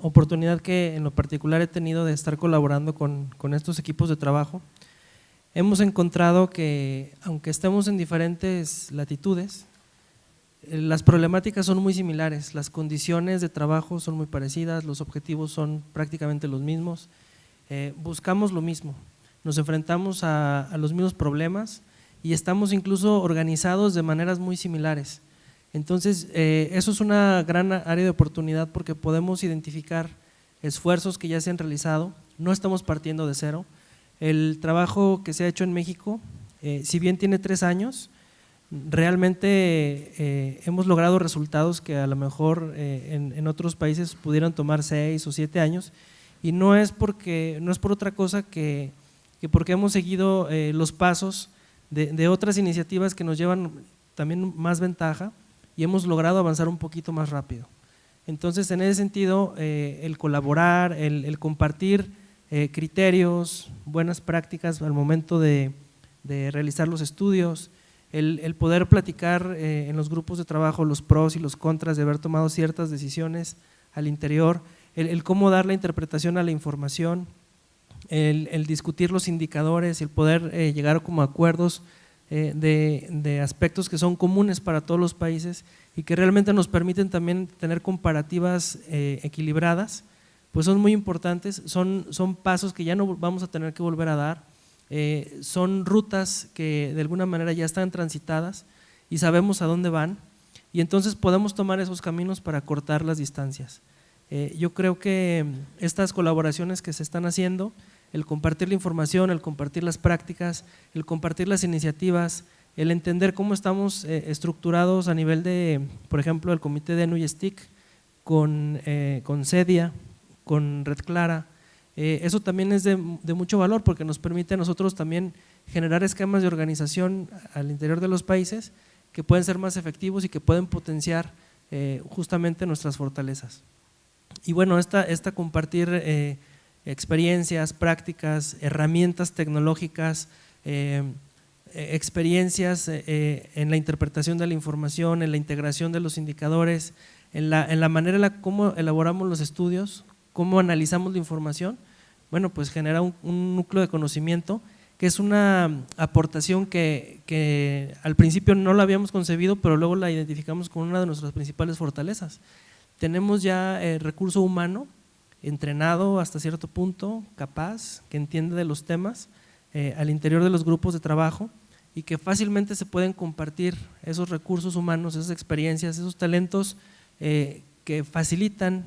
oportunidad que en lo particular he tenido de estar colaborando con estos equipos de trabajo, hemos encontrado que aunque estemos en diferentes latitudes, las problemáticas son muy similares, las condiciones de trabajo son muy parecidas, los objetivos son prácticamente los mismos, buscamos lo mismo, nos enfrentamos a los mismos problemas y estamos incluso organizados de maneras muy similares. Entonces, eso es una gran área de oportunidad porque podemos identificar esfuerzos que ya se han realizado, no estamos partiendo de cero. El trabajo que se ha hecho en México, si bien tiene 3 años, realmente hemos logrado resultados que a lo mejor en otros países pudieran tomar 6 o 7 años y no es por otra cosa que porque hemos seguido los pasos de otras iniciativas que nos llevan también más ventaja y hemos logrado avanzar un poquito más rápido. Entonces, en ese sentido, el colaborar, el compartir criterios, buenas prácticas al momento de realizar los estudios, el poder platicar en los grupos de trabajo los pros y los contras de haber tomado ciertas decisiones al interior, el cómo dar la interpretación a la información, el discutir los indicadores, el poder llegar como a acuerdos de aspectos que son comunes para todos los países y que realmente nos permiten también tener comparativas equilibradas, pues son muy importantes, son pasos que ya no vamos a tener que volver a dar, son rutas que de alguna manera ya están transitadas y sabemos a dónde van y entonces podemos tomar esos caminos para cortar las distancias. Yo creo que estas colaboraciones que se están haciendo, el compartir la información, el compartir las prácticas, el compartir las iniciativas, el entender cómo estamos estructurados a nivel de, por ejemplo, el comité de NUI STIC con CEDIA, con Red Clara, eso también es de mucho valor porque nos permite a nosotros también generar esquemas de organización al interior de los países que pueden ser más efectivos y que pueden potenciar justamente nuestras fortalezas. Y bueno, esta compartir experiencias, prácticas, herramientas tecnológicas, experiencias en la interpretación de la información, en la integración de los indicadores, en la manera en cómo elaboramos los estudios, cómo analizamos la información, bueno, pues genera un núcleo de conocimiento que es una aportación que al principio no la habíamos concebido, pero luego la identificamos como una de nuestras principales fortalezas. Tenemos ya recurso humano entrenado hasta cierto punto, capaz, que entiende de los temas al interior de los grupos de trabajo y que fácilmente se pueden compartir esos recursos humanos, esas experiencias, esos talentos que facilitan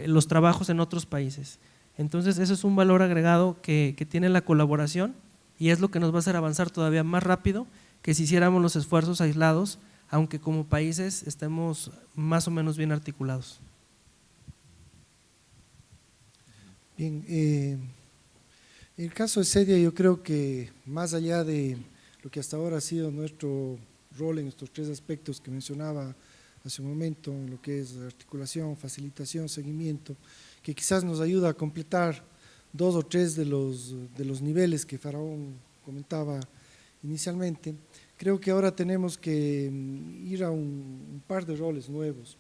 los trabajos en otros países. Entonces, eso es un valor agregado que tiene la colaboración y es lo que nos va a hacer avanzar todavía más rápido que si hiciéramos los esfuerzos aislados, aunque como países estemos más o menos bien articulados. Bien, en el caso de CEDIA yo creo que más allá de lo que hasta ahora ha sido nuestro rol en estos tres aspectos que mencionaba hace un momento, en lo que es articulación, facilitación, seguimiento, que quizás nos ayuda a completar 2 o 3 de los niveles que Faraón comentaba inicialmente, creo que ahora tenemos que ir a un par de roles nuevos.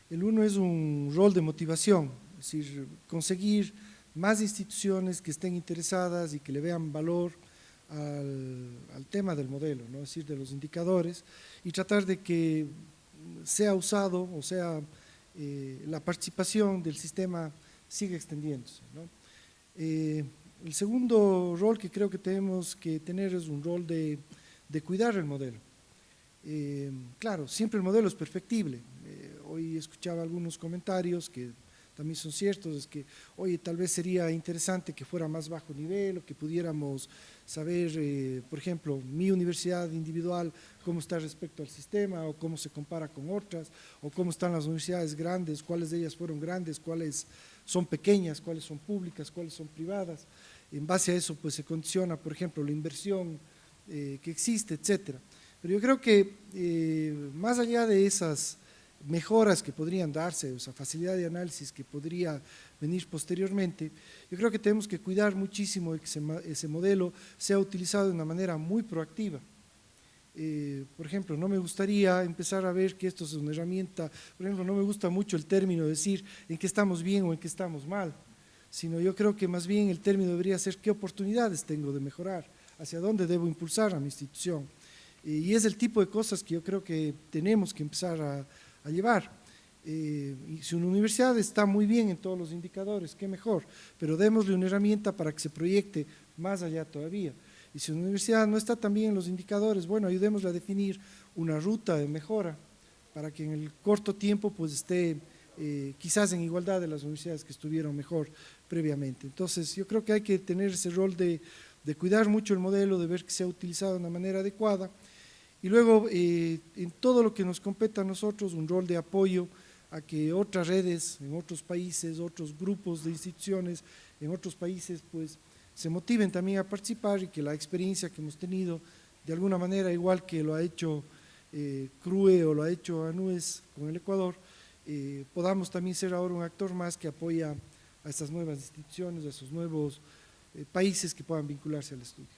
El uno es un rol de motivación, es decir, conseguir más instituciones que estén interesadas y que le vean valor al tema del modelo, ¿no? Es decir, de los indicadores, y tratar de que sea usado, o sea, la participación del sistema siga extendiéndose, ¿no? El segundo rol que creo que tenemos que tener es un rol de cuidar el modelo. Claro, siempre el modelo es perfectible. Hoy escuchaba algunos comentarios que también son ciertos, es que, oye, tal vez sería interesante que fuera más bajo nivel o que pudiéramos saber, por ejemplo, mi universidad individual, cómo está respecto al sistema o cómo se compara con otras, o cómo están las universidades grandes, cuáles de ellas fueron grandes, cuáles son pequeñas, cuáles son públicas, cuáles son privadas. En base a eso, pues se condiciona, por ejemplo, la inversión que existe, etcétera. Pero yo creo que más allá de esas mejoras que podrían darse, o esa facilidad de análisis que podría venir posteriormente, yo creo que tenemos que cuidar muchísimo de que ese modelo sea utilizado de una manera muy proactiva. Por ejemplo, no me gustaría empezar a ver que esto es una herramienta, por ejemplo, no me gusta mucho el término de decir en qué estamos bien o en qué estamos mal, sino yo creo que más bien el término debería ser qué oportunidades tengo de mejorar, hacia dónde debo impulsar a mi institución. Y es el tipo de cosas que yo creo que tenemos que empezar a llevar. Y si una universidad está muy bien en todos los indicadores, qué mejor, pero démosle una herramienta para que se proyecte más allá todavía. Y si una universidad no está tan bien en los indicadores, bueno, ayudémosle a definir una ruta de mejora para que en el corto tiempo pues esté quizás en igualdad de las universidades que estuvieron mejor previamente. Entonces yo creo que hay que tener ese rol de cuidar mucho el modelo, de ver que sea utilizado de una manera adecuada. Y luego, en todo lo que nos compete a nosotros, un rol de apoyo a que otras redes en otros países, otros grupos de instituciones en otros países, pues se motiven también a participar y que la experiencia que hemos tenido, de alguna manera, igual que lo ha hecho CRUE o lo ha hecho ANUES con el Ecuador, podamos también ser ahora un actor más que apoya a estas nuevas instituciones, a esos nuevos países que puedan vincularse al estudio.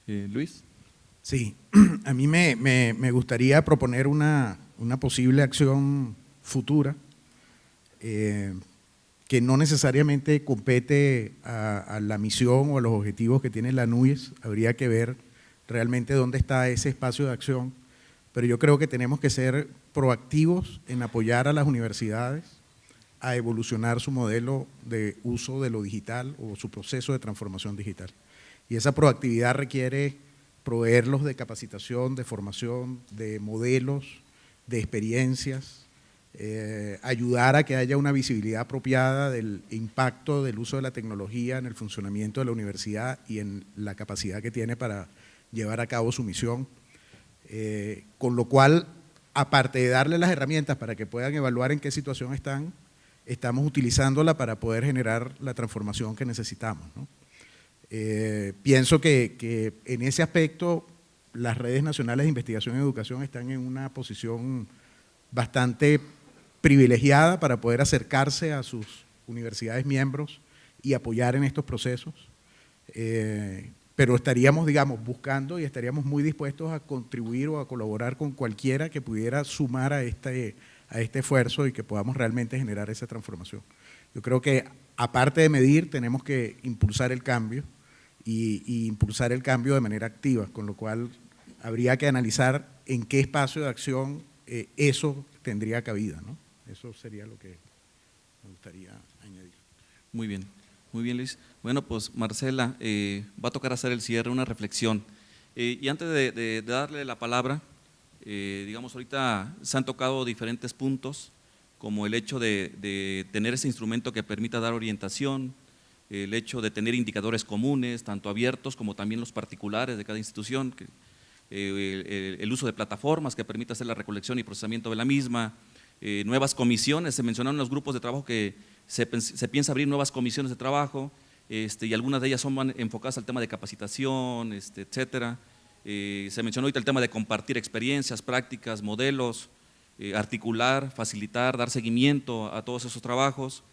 Luis. Sí, a mí me gustaría proponer una posible acción futura que no necesariamente compete a la misión o a los objetivos que tiene la NUYES. Habría que ver realmente dónde está ese espacio de acción, pero yo creo que tenemos que ser proactivos en apoyar a las universidades a evolucionar su modelo de uso de lo digital o su proceso de transformación digital. Y esa proactividad requiere proveerlos de capacitación, de formación, de modelos, de experiencias, ayudar a que haya una visibilidad apropiada del impacto del uso de la tecnología en el funcionamiento de la universidad y en la capacidad que tiene para llevar a cabo su misión, con lo cual, aparte de darle las herramientas para que puedan evaluar en qué situación están, estamos utilizándola para poder generar la transformación que necesitamos, ¿no? Pienso que en ese aspecto las redes nacionales de investigación y educación están en una posición bastante privilegiada para poder acercarse a sus universidades miembros y apoyar en estos procesos, pero estaríamos, digamos, buscando y estaríamos muy dispuestos a contribuir o a colaborar con cualquiera que pudiera sumar a este esfuerzo y que podamos realmente generar esa transformación. Yo creo que aparte de medir, tenemos que impulsar el cambio y impulsar el cambio de manera activa, con lo cual habría que analizar en qué espacio de acción eso tendría cabida, ¿no? Eso sería lo que me gustaría añadir. Muy bien, Luis. Bueno, pues Marcela, va a tocar hacer el cierre, una reflexión. Y antes de darle la palabra, digamos, ahorita se han tocado diferentes puntos, como el hecho de tener ese instrumento que permita dar orientación, el hecho de tener indicadores comunes, tanto abiertos como también los particulares de cada institución, el uso de plataformas que permita hacer la recolección y procesamiento de la misma, nuevas comisiones, se mencionaron los grupos de trabajo que se piensa abrir nuevas comisiones de trabajo, y algunas de ellas son enfocadas al tema de capacitación, etcétera. Se mencionó ahorita el tema de compartir experiencias, prácticas, modelos, articular, facilitar, dar seguimiento a todos esos trabajos,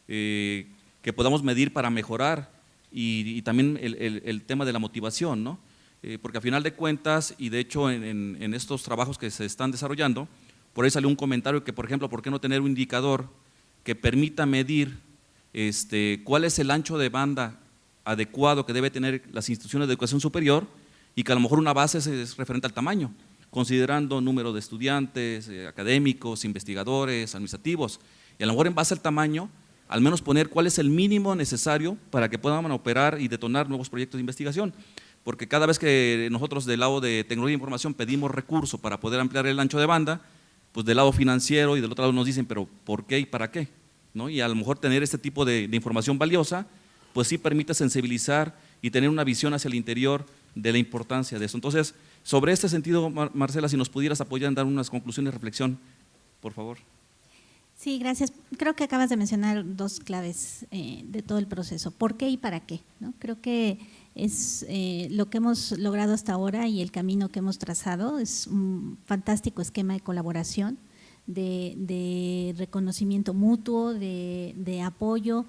que podamos medir para mejorar, y también el tema de la motivación, ¿no? Porque a final de cuentas, y de hecho en estos trabajos que se están desarrollando, por ahí salió un comentario que, por ejemplo, ¿por qué no tener un indicador que permita medir cuál es el ancho de banda adecuado que debe tener las instituciones de educación superior, y que a lo mejor una base es referente al tamaño, considerando número de estudiantes, académicos, investigadores, administrativos, y a lo mejor en base al tamaño, al menos poner cuál es el mínimo necesario para que puedan operar y detonar nuevos proyectos de investigación, porque cada vez que nosotros del lado de tecnología e información pedimos recursos para poder ampliar el ancho de banda, pues del lado financiero y del otro lado nos dicen, pero ¿por qué y para qué? ¿No? Y a lo mejor tener este tipo de información valiosa, pues sí permite sensibilizar y tener una visión hacia el interior de la importancia de eso. Entonces, sobre este sentido, Marcela, si nos pudieras apoyar en dar unas conclusiones de reflexión, por favor. Sí, gracias. Creo que acabas de mencionar dos claves de todo el proceso, ¿por qué y para qué? ¿No? Creo que es lo que hemos logrado hasta ahora y el camino que hemos trazado, es un fantástico esquema de colaboración, de reconocimiento mutuo, de apoyo,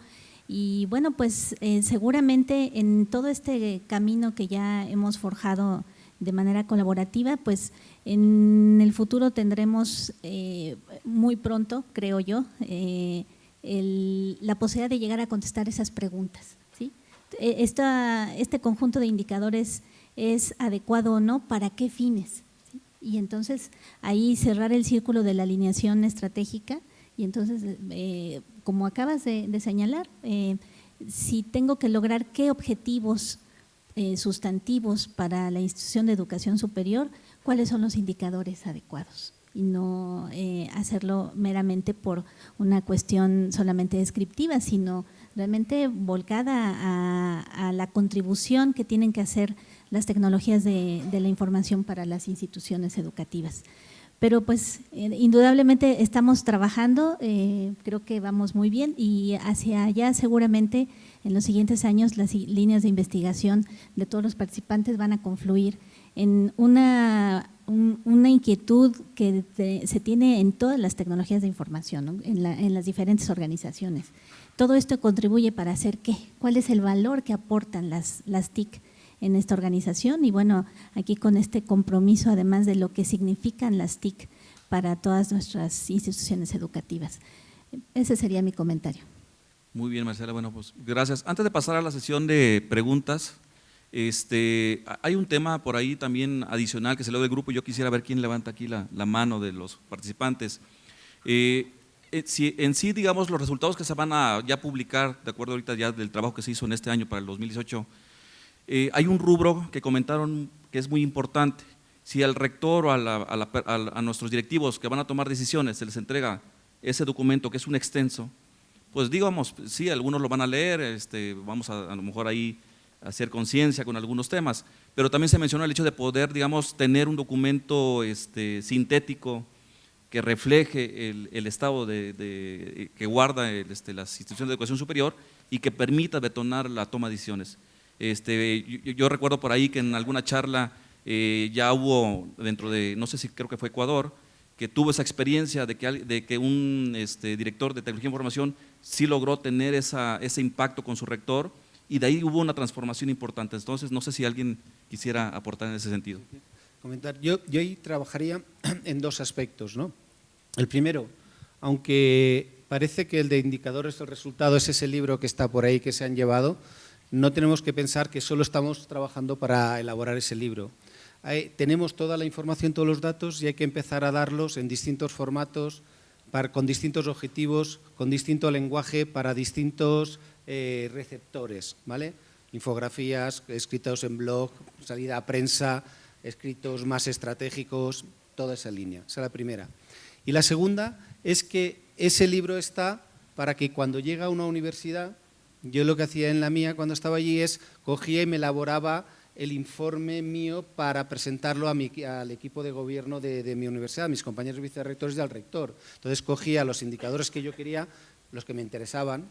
y bueno, pues seguramente en todo este camino que ya hemos forjado de manera colaborativa, pues en el futuro tendremos muy pronto, creo yo, la posibilidad de llegar a contestar esas preguntas, ¿sí? Este conjunto de indicadores es adecuado o no, ¿para qué fines? ¿Sí? Y entonces ahí cerrar el círculo de la alineación estratégica, y entonces, como acabas de señalar, si tengo que lograr qué objetivos sustantivos para la institución de educación superior, cuáles son los indicadores adecuados, y no hacerlo meramente por una cuestión solamente descriptiva, sino realmente volcada a la contribución que tienen que hacer las tecnologías de la información para las instituciones educativas. Pero pues indudablemente estamos trabajando, creo que vamos muy bien, y hacia allá seguramente en los siguientes años las líneas de investigación de todos los participantes van a confluir en una inquietud que se tiene en todas las tecnologías de información, ¿no? en las diferentes organizaciones. Todo esto contribuye para hacer ¿qué? ¿Cuál es el valor que aportan las TIC en esta organización? Y bueno, aquí con este compromiso, además de lo que significan las TIC para todas nuestras instituciones educativas. Ese sería mi comentario. Muy bien, Marcela, bueno, pues gracias. Antes de pasar a la sesión de preguntas, hay un tema por ahí también adicional que se lo del grupo, yo quisiera ver quién levanta aquí la mano de los participantes. En sí, digamos, los resultados que se van a ya publicar, de acuerdo ahorita ya del trabajo que se hizo en este año para el 2018, hay un rubro que comentaron que es muy importante. Si al rector o a nuestros directivos que van a tomar decisiones se les entrega ese documento que es un extenso, pues digamos, sí, algunos lo van a leer, vamos a lo mejor ahí a hacer conciencia con algunos temas, pero también se mencionó el hecho de poder, digamos, tener un documento sintético que refleje el estado que guarda las instituciones de educación superior y que permita detonar la toma de decisiones. Yo recuerdo por ahí que en alguna charla ya hubo dentro de, no sé si creo que fue Ecuador, que tuvo esa experiencia de que un director de tecnología de información sí logró tener ese impacto con su rector, y de ahí hubo una transformación importante. Entonces, no sé si alguien quisiera aportar en ese sentido. Comentar. Yo ahí trabajaría en dos aspectos, ¿no? El primero, aunque parece que el de indicadores del resultado es ese libro que está por ahí que se han llevado, no tenemos que pensar que solo estamos trabajando para elaborar ese libro. Tenemos toda la información, todos los datos, y hay que empezar a darlos en distintos formatos, con distintos objetivos, con distinto lenguaje, para distintos receptores, ¿vale? Infografías, escritos en blog, salida a prensa, escritos más estratégicos, toda esa línea. Esa es la primera. Y la segunda es que ese libro está para que cuando llega a una universidad, yo lo que hacía en la mía cuando estaba allí es cogía y me elaboraba el informe mío para presentarlo al equipo de gobierno de mi universidad, a mis compañeros vicerrectores y al rector. Entonces cogía los indicadores que yo quería, los que me interesaban,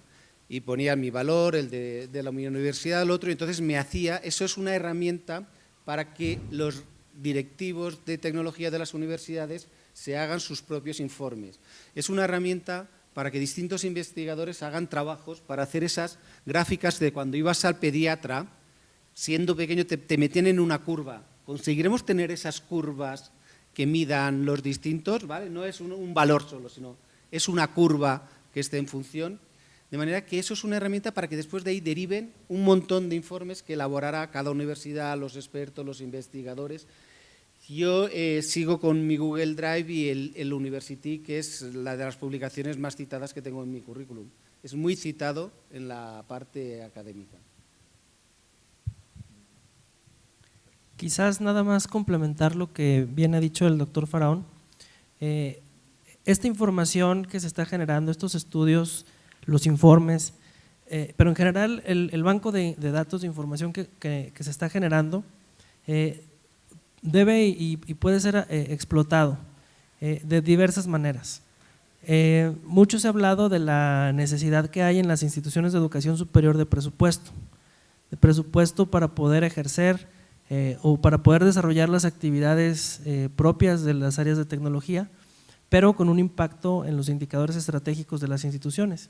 y ponía mi valor, el de mi universidad, el otro, y entonces me hacía, eso es una herramienta para que los directivos de tecnología de las universidades se hagan sus propios informes. Es una herramienta para que distintos investigadores hagan trabajos para hacer esas gráficas de cuando ibas al pediatra, siendo pequeño te metían en una curva. Conseguiremos tener esas curvas que midan los distintos, ¿vale? No es un valor solo, sino es una curva que esté en función. De manera que eso es una herramienta para que después de ahí deriven un montón de informes que elaborará cada universidad, los expertos, los investigadores. Yo sigo con mi Google Drive y el University, que es la de las publicaciones más citadas que tengo en mi currículum. Es muy citado en la parte académica. Quizás nada más complementar lo que bien ha dicho el doctor Faraón. Esta información que se está generando, estos estudios, los informes, pero en general el banco de datos de información que se está generando debe y puede ser explotado de diversas maneras. Mucho se ha hablado de la necesidad que hay en las instituciones de educación superior de presupuesto para poder ejercer o para poder desarrollar las actividades propias de las áreas de tecnología, pero con un impacto en los indicadores estratégicos de las instituciones.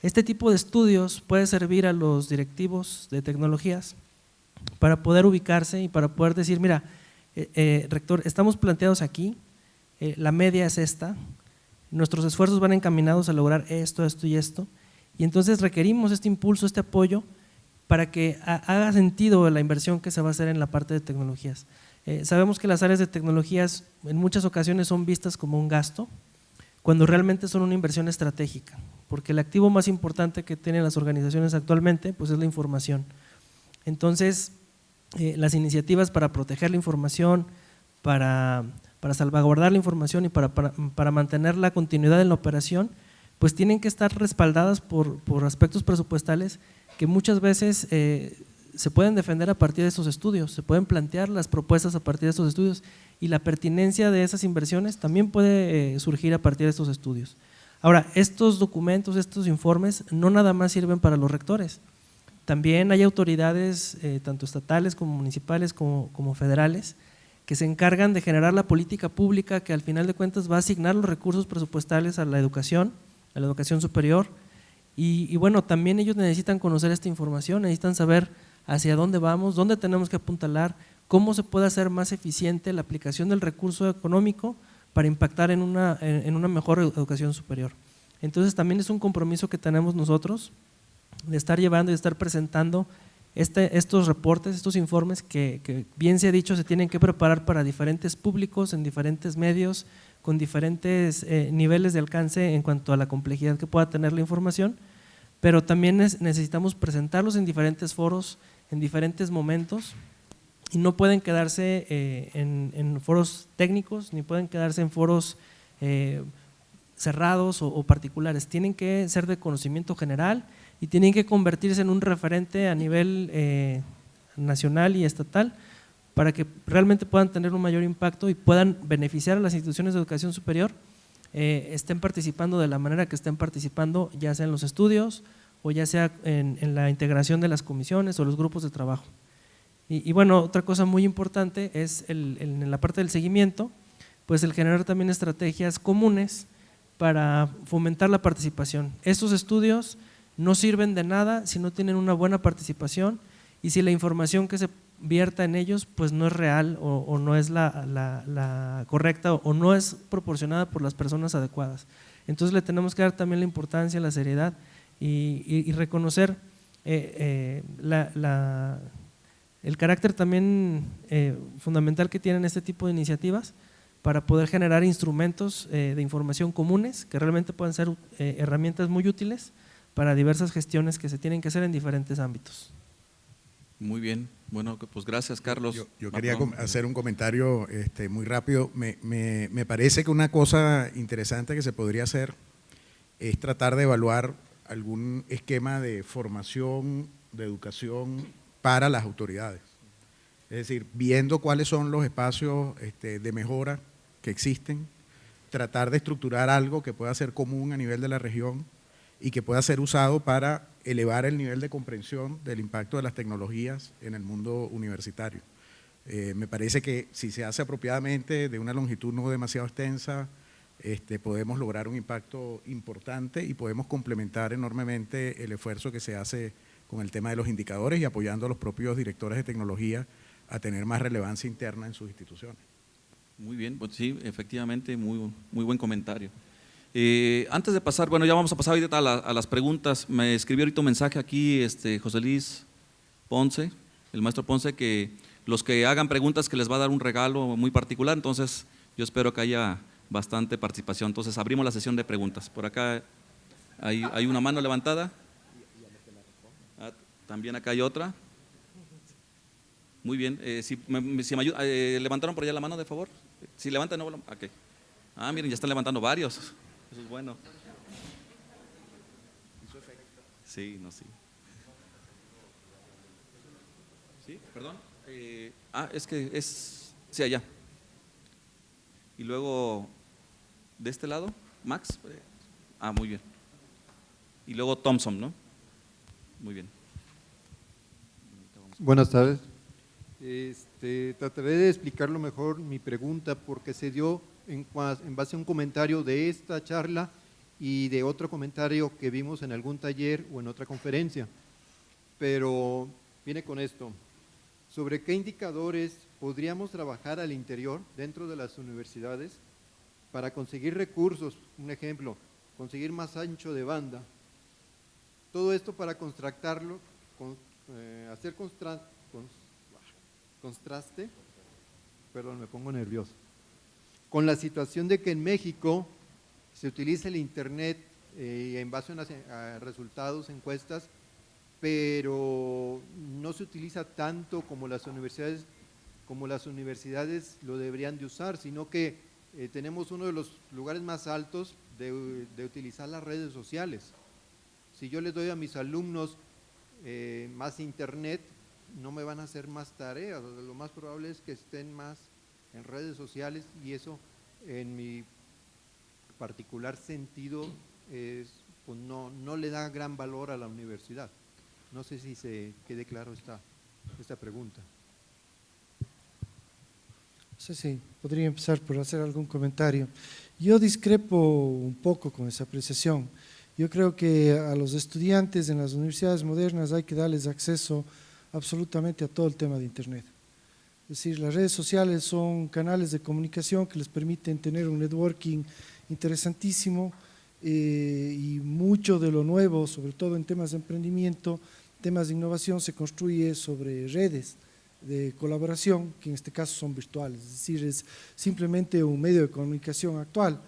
Este tipo de estudios puede servir a los directivos de tecnologías para poder ubicarse y para poder decir, mira, rector, estamos planteados aquí, la media es esta, nuestros esfuerzos van encaminados a lograr esto, esto y esto, y entonces requerimos este impulso, este apoyo para que haga sentido la inversión que se va a hacer en la parte de tecnologías. Sabemos que las áreas de tecnologías en muchas ocasiones son vistas como un gasto, cuando realmente son una inversión estratégica, porque el activo más importante que tienen las organizaciones actualmente pues es la información. Entonces, las iniciativas para proteger la información, para salvaguardar la información y para mantener la continuidad en la operación, pues tienen que estar respaldadas por aspectos presupuestales que muchas veces se pueden defender a partir de estos estudios, se pueden plantear las propuestas a partir de estos estudios, y la pertinencia de esas inversiones también puede surgir a partir de estos estudios. Ahora, estos documentos, estos informes no nada más sirven para los rectores, también hay autoridades tanto estatales como municipales como federales que se encargan de generar la política pública que al final de cuentas va a asignar los recursos presupuestales a la educación superior, y bueno, también ellos necesitan conocer esta información, necesitan saber hacia dónde vamos, dónde tenemos que apuntalar, cómo se puede hacer más eficiente la aplicación del recurso económico para impactar en una mejor educación superior. Entonces también es un compromiso que tenemos nosotros de estar llevando y de estar presentando estos reportes, estos informes que bien se ha dicho se tienen que preparar para diferentes públicos, en diferentes medios, con diferentes niveles de alcance en cuanto a la complejidad que pueda tener la información, pero también necesitamos presentarlos en diferentes foros, en diferentes momentos, y no pueden quedarse en foros técnicos, ni pueden quedarse en foros cerrados o particulares, tienen que ser de conocimiento general y tienen que convertirse en un referente a nivel nacional y estatal para que realmente puedan tener un mayor impacto y puedan beneficiar a las instituciones de educación superior, estén participando de la manera que estén participando, ya sea en los estudios o ya sea en la integración de las comisiones o los grupos de trabajo. Y bueno, otra cosa muy importante es en la parte del seguimiento, pues el generar también estrategias comunes para fomentar la participación. Estos estudios no sirven de nada si no tienen una buena participación y si la información que se vierta en ellos pues no es real o no es la correcta o no es proporcionada por las personas adecuadas. Entonces le tenemos que dar también la importancia, la seriedad y reconocer el carácter también fundamental que tienen este tipo de iniciativas para poder generar instrumentos de información comunes que realmente puedan ser herramientas muy útiles para diversas gestiones que se tienen que hacer en diferentes ámbitos. Muy bien, bueno, pues gracias, Carlos. Yo quería hacer un comentario muy rápido. Me parece que una cosa interesante que se podría hacer es tratar de evaluar algún esquema de formación, de educación para las autoridades. Es decir, viendo cuáles son los espacios de mejora que existen, tratar de estructurar algo que pueda ser común a nivel de la región y que pueda ser usado para elevar el nivel de comprensión del impacto de las tecnologías en el mundo universitario. Me parece que si se hace apropiadamente, de una longitud no demasiado extensa, podemos lograr un impacto importante y podemos complementar enormemente el esfuerzo que se hace con el tema de los indicadores y apoyando a los propios directores de tecnología a tener más relevancia interna en sus instituciones. Muy bien, pues sí, efectivamente, muy buen comentario. Antes de pasar, bueno, ya vamos a pasar ahorita a las preguntas. Me escribió ahorita un mensaje aquí José Luis Ponce, el maestro Ponce, que los que hagan preguntas que les va a dar un regalo muy particular, entonces yo espero que haya bastante participación. Entonces abrimos la sesión de preguntas. Por acá hay una mano levantada. También acá hay otra. Muy bien, si me ayuda, ¿levantaron por allá la mano, de favor? Si levantan, no, okay. Miren, ya están levantando varios, eso es bueno. Sí, no, sí. ¿Sí? ¿Perdón? Es que es, sí, allá. Y luego, de este lado, Max. Muy bien. Y luego Thompson, ¿no? Muy bien. Buenas tardes. Trataré de explicarlo mejor mi pregunta porque se dio en base a un comentario de esta charla y de otro comentario que vimos en algún taller o en otra conferencia. Pero viene con esto. ¿Sobre qué indicadores podríamos trabajar al interior, dentro de las universidades, para conseguir recursos? Un ejemplo, conseguir más ancho de banda. Todo esto para contrastarlo, hacer contraste, perdón, me pongo nervioso, con la situación de que en México se utiliza el internet en base a resultados, encuestas, pero no se utiliza tanto como las universidades lo deberían de usar, sino que tenemos uno de los lugares más altos de utilizar las redes sociales. Si yo les doy a mis alumnos más internet, no me van a hacer más tareas, lo más probable es que estén más en redes sociales y eso en mi particular sentido pues no le da gran valor a la universidad. No sé si se quede claro esta pregunta. Sí, podría empezar por hacer algún comentario. Yo discrepo un poco con esa apreciación. Yo creo que a los estudiantes en las universidades modernas hay que darles acceso absolutamente a todo el tema de internet. Es decir, las redes sociales son canales de comunicación que les permiten tener un networking interesantísimo y mucho de lo nuevo, sobre todo en temas de emprendimiento, temas de innovación, se construye sobre redes de colaboración, que en este caso son virtuales, es decir, es simplemente un medio de comunicación actual.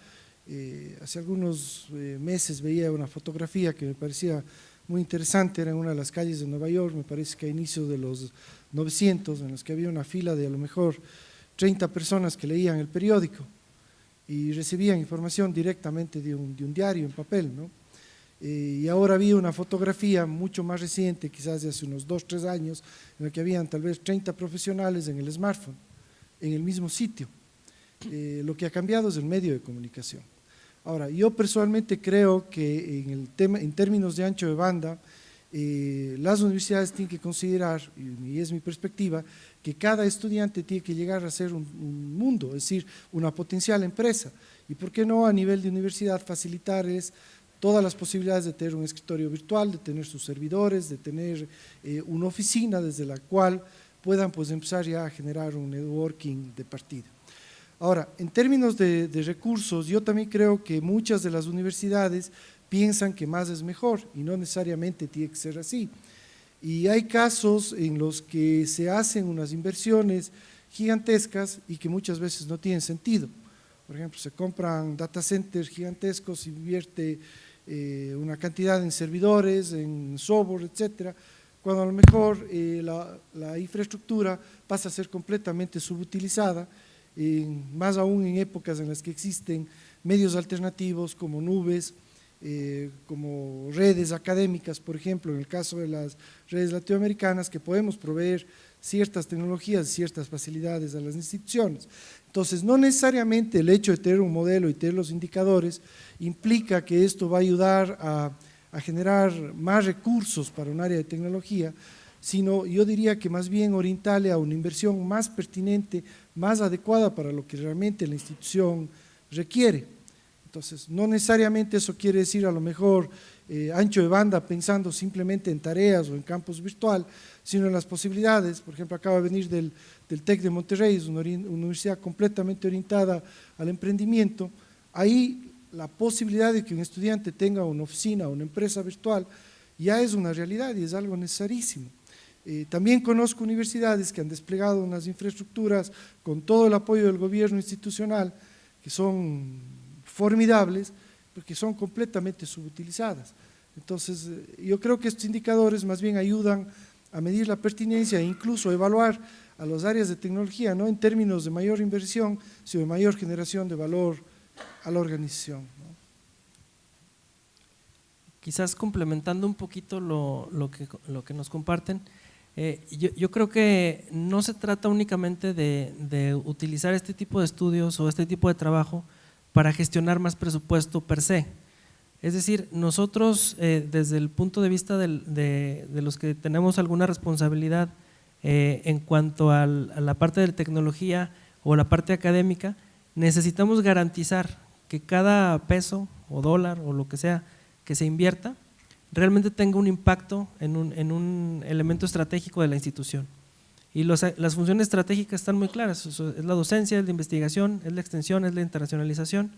Hace algunos meses veía una fotografía que me parecía muy interesante, era en una de las calles de Nueva York, me parece que a inicios de los 900, en las que había una fila de a lo mejor 30 personas que leían el periódico y recibían información directamente de un diario en papel, ¿no? Y ahora vi una fotografía mucho más reciente, quizás de hace unos 2 o 3 años, en la que habían tal vez 30 profesionales en el smartphone, en el mismo sitio. Lo que ha cambiado es el medio de comunicación. Ahora, yo personalmente creo que en términos de ancho de banda, las universidades tienen que considerar, y es mi perspectiva, que cada estudiante tiene que llegar a ser un mundo, es decir, una potencial empresa. Y por qué no a nivel de universidad facilitarles todas las posibilidades de tener un escritorio virtual, de tener sus servidores, de tener una oficina desde la cual puedan pues empezar ya a generar un networking de partida. Ahora, en términos de recursos, yo también creo que muchas de las universidades piensan que más es mejor y no necesariamente tiene que ser así. Y hay casos en los que se hacen unas inversiones gigantescas y que muchas veces no tienen sentido. Por ejemplo, se compran data centers gigantescos, se invierte una cantidad en servidores, en software, etcétera, cuando a lo mejor la infraestructura pasa a ser completamente subutilizada, más aún en épocas en las que existen medios alternativos como nubes, como redes académicas, por ejemplo, en el caso de las redes latinoamericanas, que podemos proveer ciertas tecnologías, ciertas facilidades a las instituciones. Entonces, no necesariamente el hecho de tener un modelo y tener los indicadores implica que esto va a ayudar a generar más recursos para un área de tecnología, sino yo diría que más bien orientarle a una inversión más pertinente, más adecuada para lo que realmente la institución requiere. Entonces, no necesariamente eso quiere decir a lo mejor ancho de banda pensando simplemente en tareas o en campus virtual, sino en las posibilidades. Por ejemplo, acaba de venir del TEC de Monterrey, es una universidad completamente orientada al emprendimiento. Ahí la posibilidad de que un estudiante tenga una oficina o una empresa virtual ya es una realidad y es algo necesarísimo. También conozco universidades que han desplegado unas infraestructuras con todo el apoyo del gobierno institucional que son formidables, porque son completamente subutilizadas. Entonces, yo creo que estos indicadores más bien ayudan a medir la pertinencia e incluso evaluar a las áreas de tecnología, no en términos de mayor inversión, sino de mayor generación de valor a la organización, ¿no? Quizás complementando un poquito lo que nos comparten, yo creo que no se trata únicamente de utilizar este tipo de estudios o este tipo de trabajo para gestionar más presupuesto per se. Es decir, nosotros desde el punto de vista de los que tenemos alguna responsabilidad en cuanto a la parte de tecnología o la parte académica, necesitamos garantizar que cada peso o dólar o lo que sea que se invierta realmente tenga un impacto en un elemento estratégico de la institución. Y las funciones estratégicas están muy claras, es la docencia, es la investigación, es la extensión, es la internacionalización,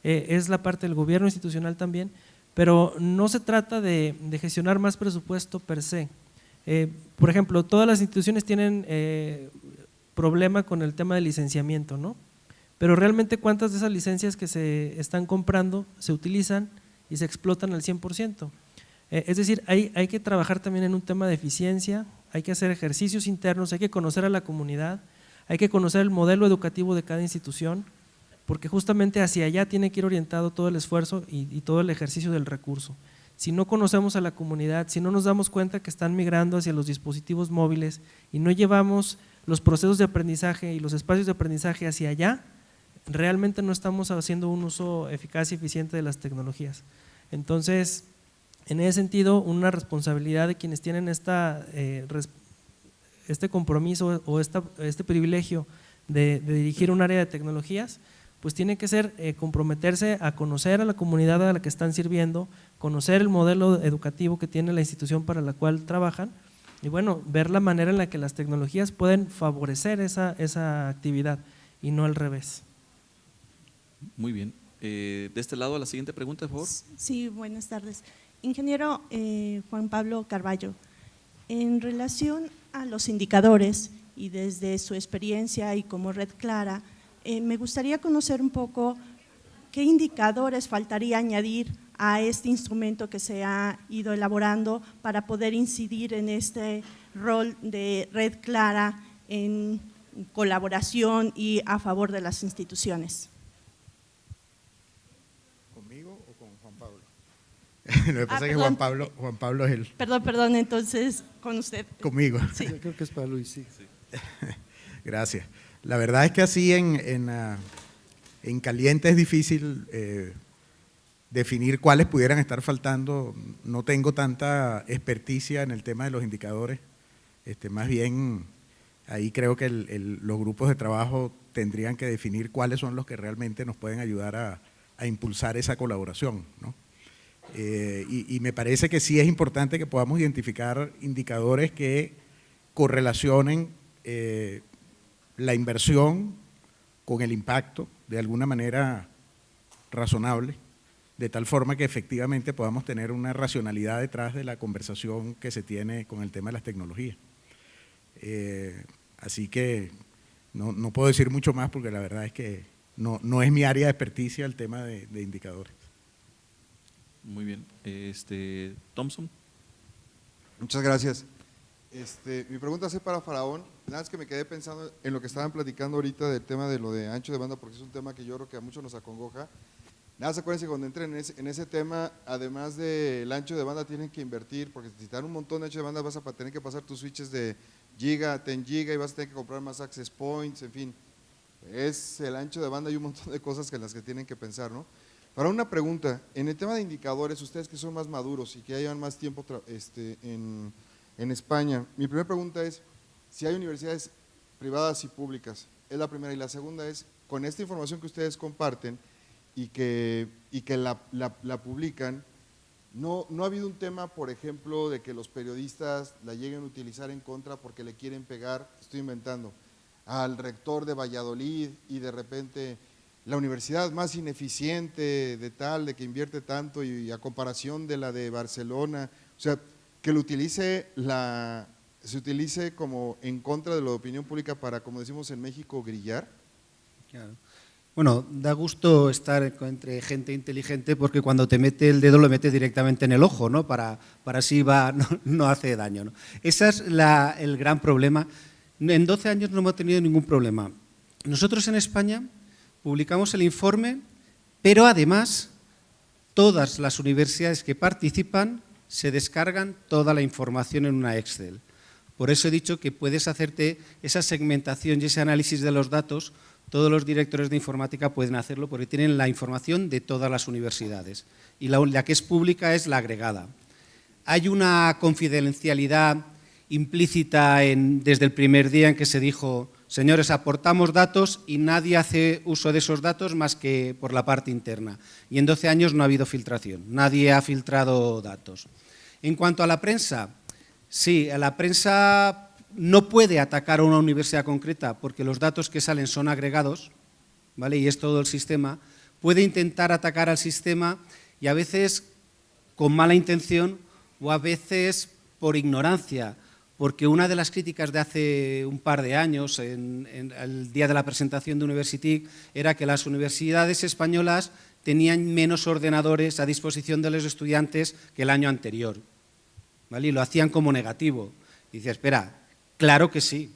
es la parte del gobierno institucional también, pero no se trata de gestionar más presupuesto per se. Por ejemplo, todas las instituciones tienen problema con el tema del licenciamiento, ¿no? Pero realmente cuántas de esas licencias que se están comprando se utilizan y se explotan al 100%. Es decir, hay que trabajar también en un tema de eficiencia, hay que hacer ejercicios internos, hay que conocer a la comunidad, hay que conocer el modelo educativo de cada institución, porque justamente hacia allá tiene que ir orientado todo el esfuerzo y todo el ejercicio del recurso. Si no conocemos a la comunidad, si no nos damos cuenta que están migrando hacia los dispositivos móviles y no llevamos los procesos de aprendizaje y los espacios de aprendizaje hacia allá, realmente no estamos haciendo un uso eficaz y eficiente de las tecnologías. Entonces, en ese sentido, una responsabilidad de quienes tienen este compromiso o este privilegio de dirigir un área de tecnologías, pues tiene que ser comprometerse a conocer a la comunidad a la que están sirviendo, conocer el modelo educativo que tiene la institución para la cual trabajan y bueno, ver la manera en la que las tecnologías pueden favorecer esa actividad y no al revés. Muy bien. De este lado, la siguiente pregunta, por favor. Sí, buenas tardes. Ingeniero Juan Pablo Carballo, en relación a los indicadores y desde su experiencia y como Red Clara, me gustaría conocer un poco qué indicadores faltaría añadir a este instrumento que se ha ido elaborando para poder incidir en este rol de Red Clara en colaboración y a favor de las instituciones. ¿Conmigo o con Juan Pablo? Lo que pasa es que Juan Pablo es el… Perdón, entonces con usted. Conmigo. Sí. Yo creo que es para Luis, sí. Gracias. La verdad es que así en caliente es difícil definir cuáles pudieran estar faltando. No tengo tanta experticia en el tema de los indicadores. Más bien Ahí creo que los grupos de trabajo tendrían que definir cuáles son los que realmente nos pueden ayudar a impulsar esa colaboración, ¿no? Y me parece que sí es importante que podamos identificar indicadores que correlacionen la inversión con el impacto de alguna manera razonable, de tal forma que efectivamente podamos tener una racionalidad detrás de la conversación que se tiene con el tema de las tecnologías. Así que no puedo decir mucho más porque la verdad es que no es mi área de experticia el tema de indicadores. Muy bien. Thompson. Muchas gracias. Mi pregunta es para Faraón. Nada más que me quedé pensando en lo que estaban platicando ahorita del tema de lo de ancho de banda, porque es un tema que yo creo que a muchos nos acongoja. Nada más acuérdense que cuando entren en ese tema, además del ancho de banda, tienen que invertir, porque si te dan un montón de ancho de banda vas a tener que pasar tus switches de giga a 10 giga y vas a tener que comprar más access points, en fin. Es el ancho de banda y un montón de cosas en las que tienen que pensar, ¿no? Para una pregunta, en el tema de indicadores, ustedes que son más maduros y que ya llevan más tiempo en España, mi primera pregunta es, si hay universidades privadas y públicas, es la primera, y la segunda es, con esta información que ustedes comparten y que la publican, no ha habido un tema, por ejemplo, de que los periodistas la lleguen a utilizar en contra porque le quieren pegar, estoy inventando, al rector de Valladolid y de repente la universidad más ineficiente de que invierte tanto y a comparación de la de Barcelona, o sea, que se utilice como en contra de la opinión pública para, como decimos en México, grillar? Claro. Bueno, da gusto estar entre gente inteligente porque cuando te mete el dedo lo mete directamente en el ojo, ¿no? Para así no hace daño, ¿no? Ese es el gran problema. En 12 años no hemos tenido ningún problema. Nosotros en España publicamos el informe, pero además todas las universidades que participan se descargan toda la información en una Excel. Por eso he dicho que puedes hacerte esa segmentación y ese análisis de los datos, todos los directores de informática pueden hacerlo porque tienen la información de todas las universidades y la que es pública es la agregada. Hay una confidencialidad implícita desde el primer día en que se dijo, señores, aportamos datos y nadie hace uso de esos datos más que por la parte interna. Y en 12 años no ha habido filtración, nadie ha filtrado datos. En cuanto a la prensa, sí, la prensa no puede atacar a una universidad concreta porque los datos que salen son agregados, ¿vale? Y es todo el sistema. Puede intentar atacar al sistema y a veces con mala intención o a veces por ignorancia, porque una de las críticas de hace un par de años, en el día de la presentación de Universitic, era que las universidades españolas tenían menos ordenadores a disposición de los estudiantes que el año anterior, ¿vale? Y lo hacían como negativo. Y dice, espera, claro que sí,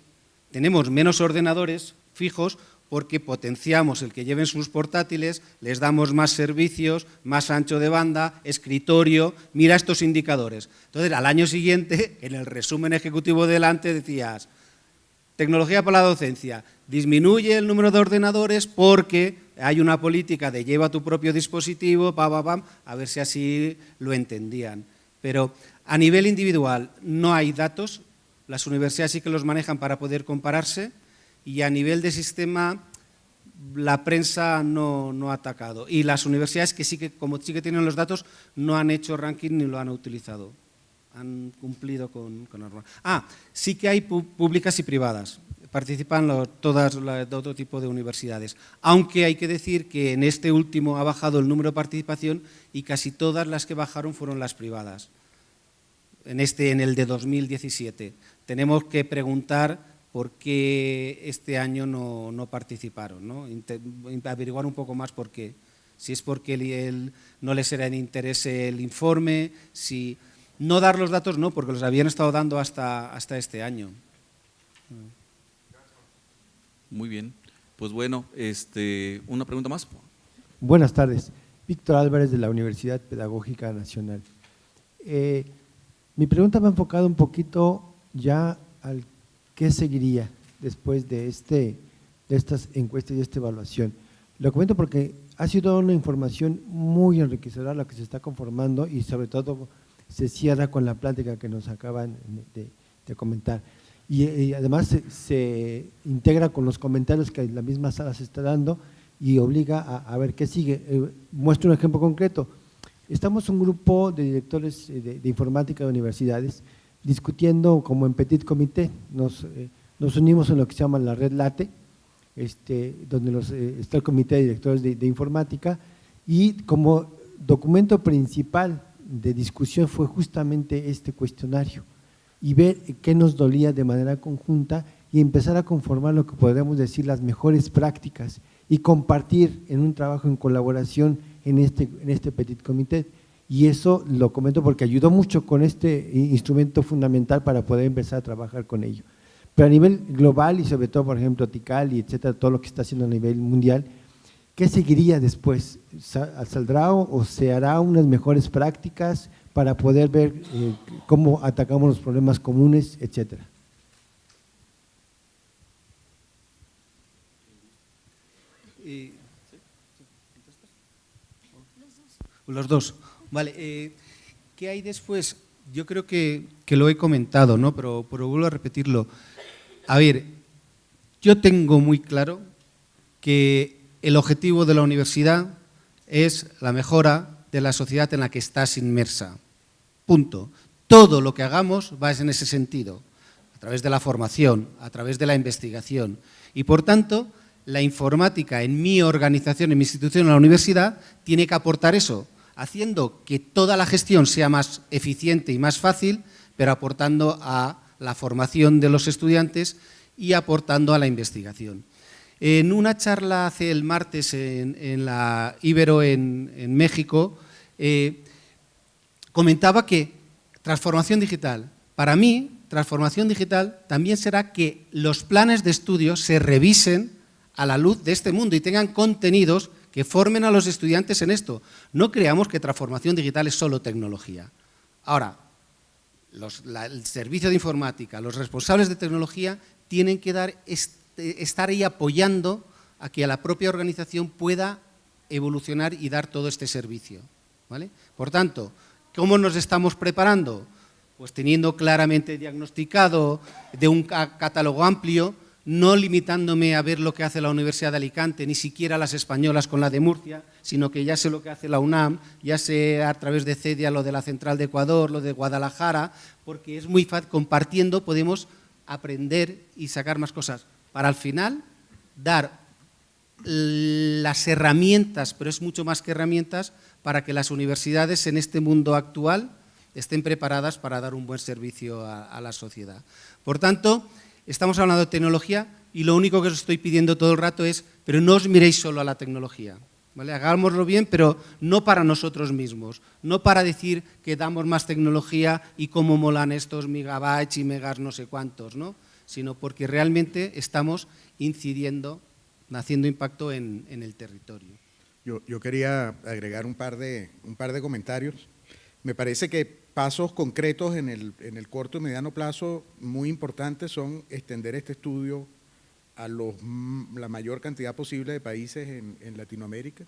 tenemos menos ordenadores fijos porque potenciamos el que lleven sus portátiles, les damos más servicios, más ancho de banda, escritorio, mira estos indicadores. Entonces, al año siguiente, en el resumen ejecutivo delante decías, tecnología para la docencia, disminuye el número de ordenadores porque hay una política de lleva tu propio dispositivo, a ver si así lo entendían. Pero a nivel individual no hay datos, las universidades sí que los manejan para poder compararse, y a nivel de sistema la prensa no ha atacado. Y las universidades que sí que, como sí que tienen los datos, no han hecho ranking ni lo han utilizado. Han cumplido con la norma. Sí que hay públicas y privadas. Participan todas de todo tipo de universidades. Aunque hay que decir que en este último ha bajado el número de participación y casi todas las que bajaron fueron las privadas. En el de 2017. Tenemos que preguntar por qué este año no participaron, ¿no? Averiguar un poco más por qué. Si es porque no les era de interés el informe, si no dar los datos no, porque los habían estado dando hasta este año. Muy bien. Pues bueno, una pregunta más. Buenas tardes. Víctor Álvarez de la Universidad Pedagógica Nacional. Mi pregunta va enfocada un poquito ya al qué seguiría después de estas encuestas y esta evaluación. Lo comento porque ha sido una información muy enriquecedora la que se está conformando y sobre todo se cierra con la plática que nos acaban de comentar. y además se integra con los comentarios que la misma sala se está dando y obliga a ver qué sigue. Muestro un ejemplo concreto. Estamos un grupo de directores de informática de universidades discutiendo como en petit comité, nos unimos en lo que se llama la red LATE, donde está el comité de directores de informática, y como documento principal de discusión fue justamente este cuestionario y ver qué nos dolía de manera conjunta y empezar a conformar lo que podríamos decir las mejores prácticas y compartir en un trabajo en colaboración en este petit comité. Y eso lo comento porque ayudó mucho con este instrumento fundamental para poder empezar a trabajar con ello. Pero a nivel global y sobre todo, por ejemplo, TICAL y etcétera, todo lo que está haciendo a nivel mundial, ¿qué seguiría después? ¿Saldrá o se hará unas mejores prácticas para poder ver cómo atacamos los problemas comunes, etcétera? Los dos. Vale, ¿qué hay después? Yo creo que lo he comentado, ¿no? Pero vuelvo a repetirlo. A ver, yo tengo muy claro que el objetivo de la universidad es la mejora de la sociedad en la que estás inmersa. Punto. Todo lo que hagamos va en ese sentido, a través de la formación, a través de la investigación. Y por tanto, la informática en mi organización, en mi institución, en la universidad, tiene que aportar eso, haciendo que toda la gestión sea más eficiente y más fácil, pero aportando a la formación de los estudiantes y aportando a la investigación. En una charla hace el martes en la Ibero en México, comentaba que transformación digital, para mí, transformación digital también será que los planes de estudio se revisen a la luz de este mundo y tengan contenidos que formen a los estudiantes en esto. No creamos que transformación digital es solo tecnología. Ahora, el servicio de informática, los responsables de tecnología tienen que estar ahí apoyando a que la propia organización pueda evolucionar y dar todo este servicio, ¿vale? Por tanto, ¿cómo nos estamos preparando? Pues teniendo claramente diagnosticado de un catálogo amplio, no limitándome a ver lo que hace la Universidad de Alicante, ni siquiera las españolas con la de Murcia, sino que ya sé lo que hace la UNAM, ya sé a través de CEDIA lo de la Central de Ecuador, lo de Guadalajara, porque es muy fácil, compartiendo podemos aprender y sacar más cosas, para al final dar las herramientas, pero es mucho más que herramientas, para que las universidades en este mundo actual estén preparadas para dar un buen servicio a la sociedad. Por tanto, estamos hablando de tecnología y lo único que os estoy pidiendo todo el rato es, pero no os miréis solo a la tecnología, ¿vale? Hagámoslo bien, pero no para nosotros mismos, no para decir que damos más tecnología y cómo molan estos megabytes y megas no sé cuántos, ¿no? Sino porque realmente estamos incidiendo, haciendo impacto en el territorio. Yo quería agregar un par de comentarios. Me parece que pasos concretos en el corto y mediano plazo muy importantes son extender este estudio a la mayor cantidad posible de países en Latinoamérica,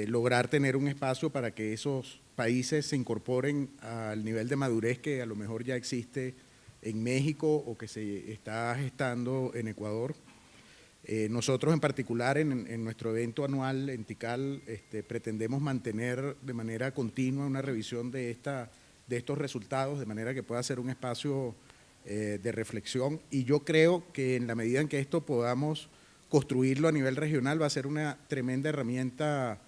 lograr tener un espacio para que esos países se incorporen al nivel de madurez que a lo mejor ya existe en México o que se está gestando en Ecuador. Nosotros en particular en nuestro evento anual en TICAL pretendemos mantener de manera continua una revisión de estos resultados, de manera que pueda ser un espacio de reflexión, y yo creo que en la medida en que esto podamos construirlo a nivel regional va a ser una tremenda herramienta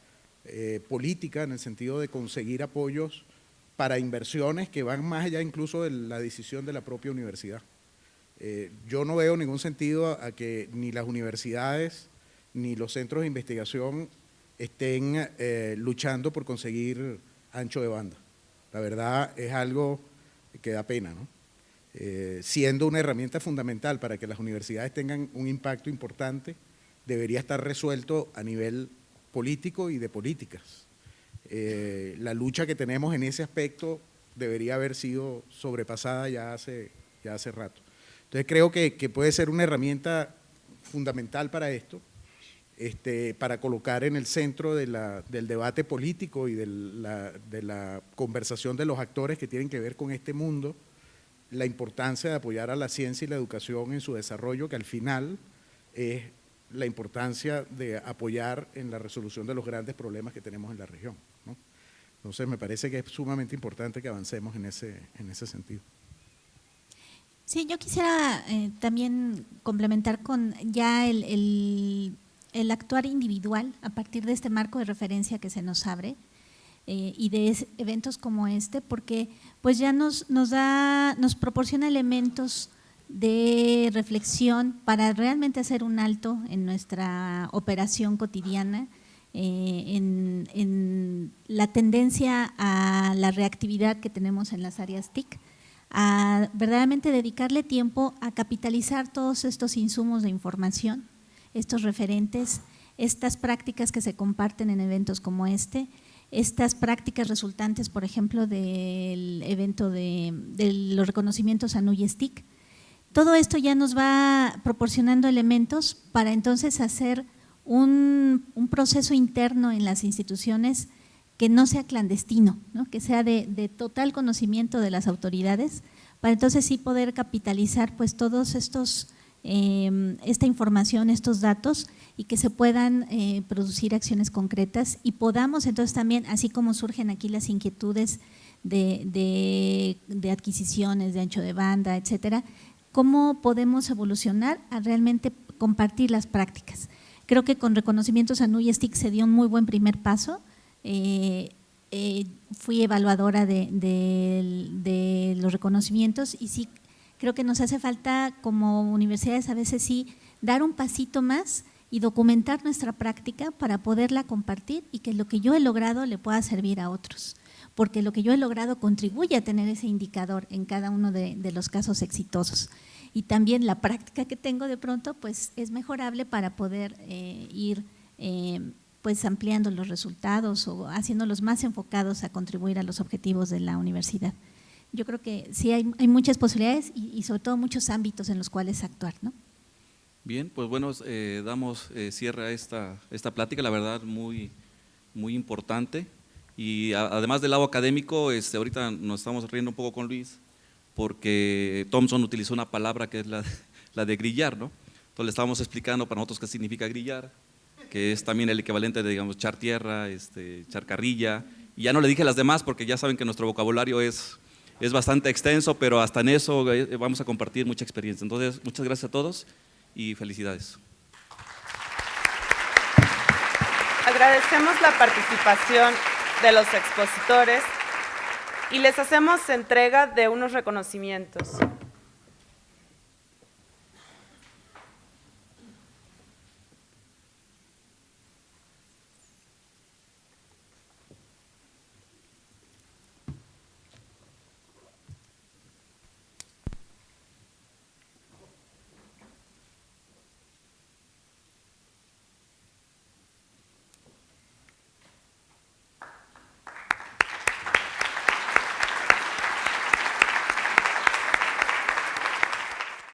política en el sentido de conseguir apoyos para inversiones que van más allá incluso de la decisión de la propia universidad. Yo no veo ningún sentido a que ni las universidades ni los centros de investigación estén luchando por conseguir ancho de banda. La verdad es algo que da pena, ¿no? Siendo una herramienta fundamental para que las universidades tengan un impacto importante, debería estar resuelto a nivel político y de políticas. La lucha que tenemos en ese aspecto debería haber sido sobrepasada ya hace rato. Entonces creo que puede ser una herramienta fundamental para esto, para colocar en el centro del debate político y de la conversación de los actores que tienen que ver con este mundo, la importancia de apoyar a la ciencia y la educación en su desarrollo, que al final es la importancia de apoyar en la resolución de los grandes problemas que tenemos en la región, ¿no? Entonces, me parece que es sumamente importante que avancemos en ese sentido. Sí, yo quisiera también complementar con ya el actuar individual a partir de este marco de referencia que se nos abre y de eventos como este, porque pues ya nos proporciona elementos de reflexión para realmente hacer un alto en nuestra operación cotidiana, en la tendencia a la reactividad que tenemos en las áreas TIC, a verdaderamente dedicarle tiempo a capitalizar todos estos insumos de información, estos referentes, estas prácticas que se comparten en eventos como este, estas prácticas resultantes, por ejemplo, del evento de los reconocimientos a NUY STIC. Todo esto ya nos va proporcionando elementos para entonces hacer un proceso interno en las instituciones que no sea clandestino, ¿no? Que sea de total conocimiento de las autoridades, para entonces sí poder capitalizar pues todos estos, esta información, estos datos, y que se puedan producir acciones concretas y podamos entonces también, así como surgen aquí las inquietudes de adquisiciones, de ancho de banda, etcétera, cómo podemos evolucionar a realmente compartir las prácticas. Creo que con reconocimientos a NUY STIC se dio un muy buen primer paso. Fui evaluadora de los reconocimientos y sí creo que nos hace falta como universidades a veces sí dar un pasito más y documentar nuestra práctica para poderla compartir y que lo que yo he logrado le pueda servir a otros, porque lo que yo he logrado contribuye a tener ese indicador en cada uno de los casos exitosos. Y también la práctica que tengo de pronto pues es mejorable para poder ir pues ampliando los resultados o haciéndolos más enfocados a contribuir a los objetivos de la universidad. Yo creo que sí hay muchas posibilidades y sobre todo muchos ámbitos en los cuales actuar, ¿no? Bien, pues bueno, damos cierre a esta plática, la verdad muy importante, y además del lado académico, ahorita nos estamos riendo un poco con Luis, porque Thompson utilizó una palabra que es la de grillar, ¿no? Entonces le estábamos explicando para nosotros qué significa grillar, que es también el equivalente de, digamos, echar tierra, echar carrilla, y ya no le dije las demás porque ya saben que nuestro vocabulario es bastante extenso, pero hasta en eso vamos a compartir mucha experiencia. Entonces, muchas gracias a todos y felicidades. Agradecemos la participación de los expositores y les hacemos entrega de unos reconocimientos.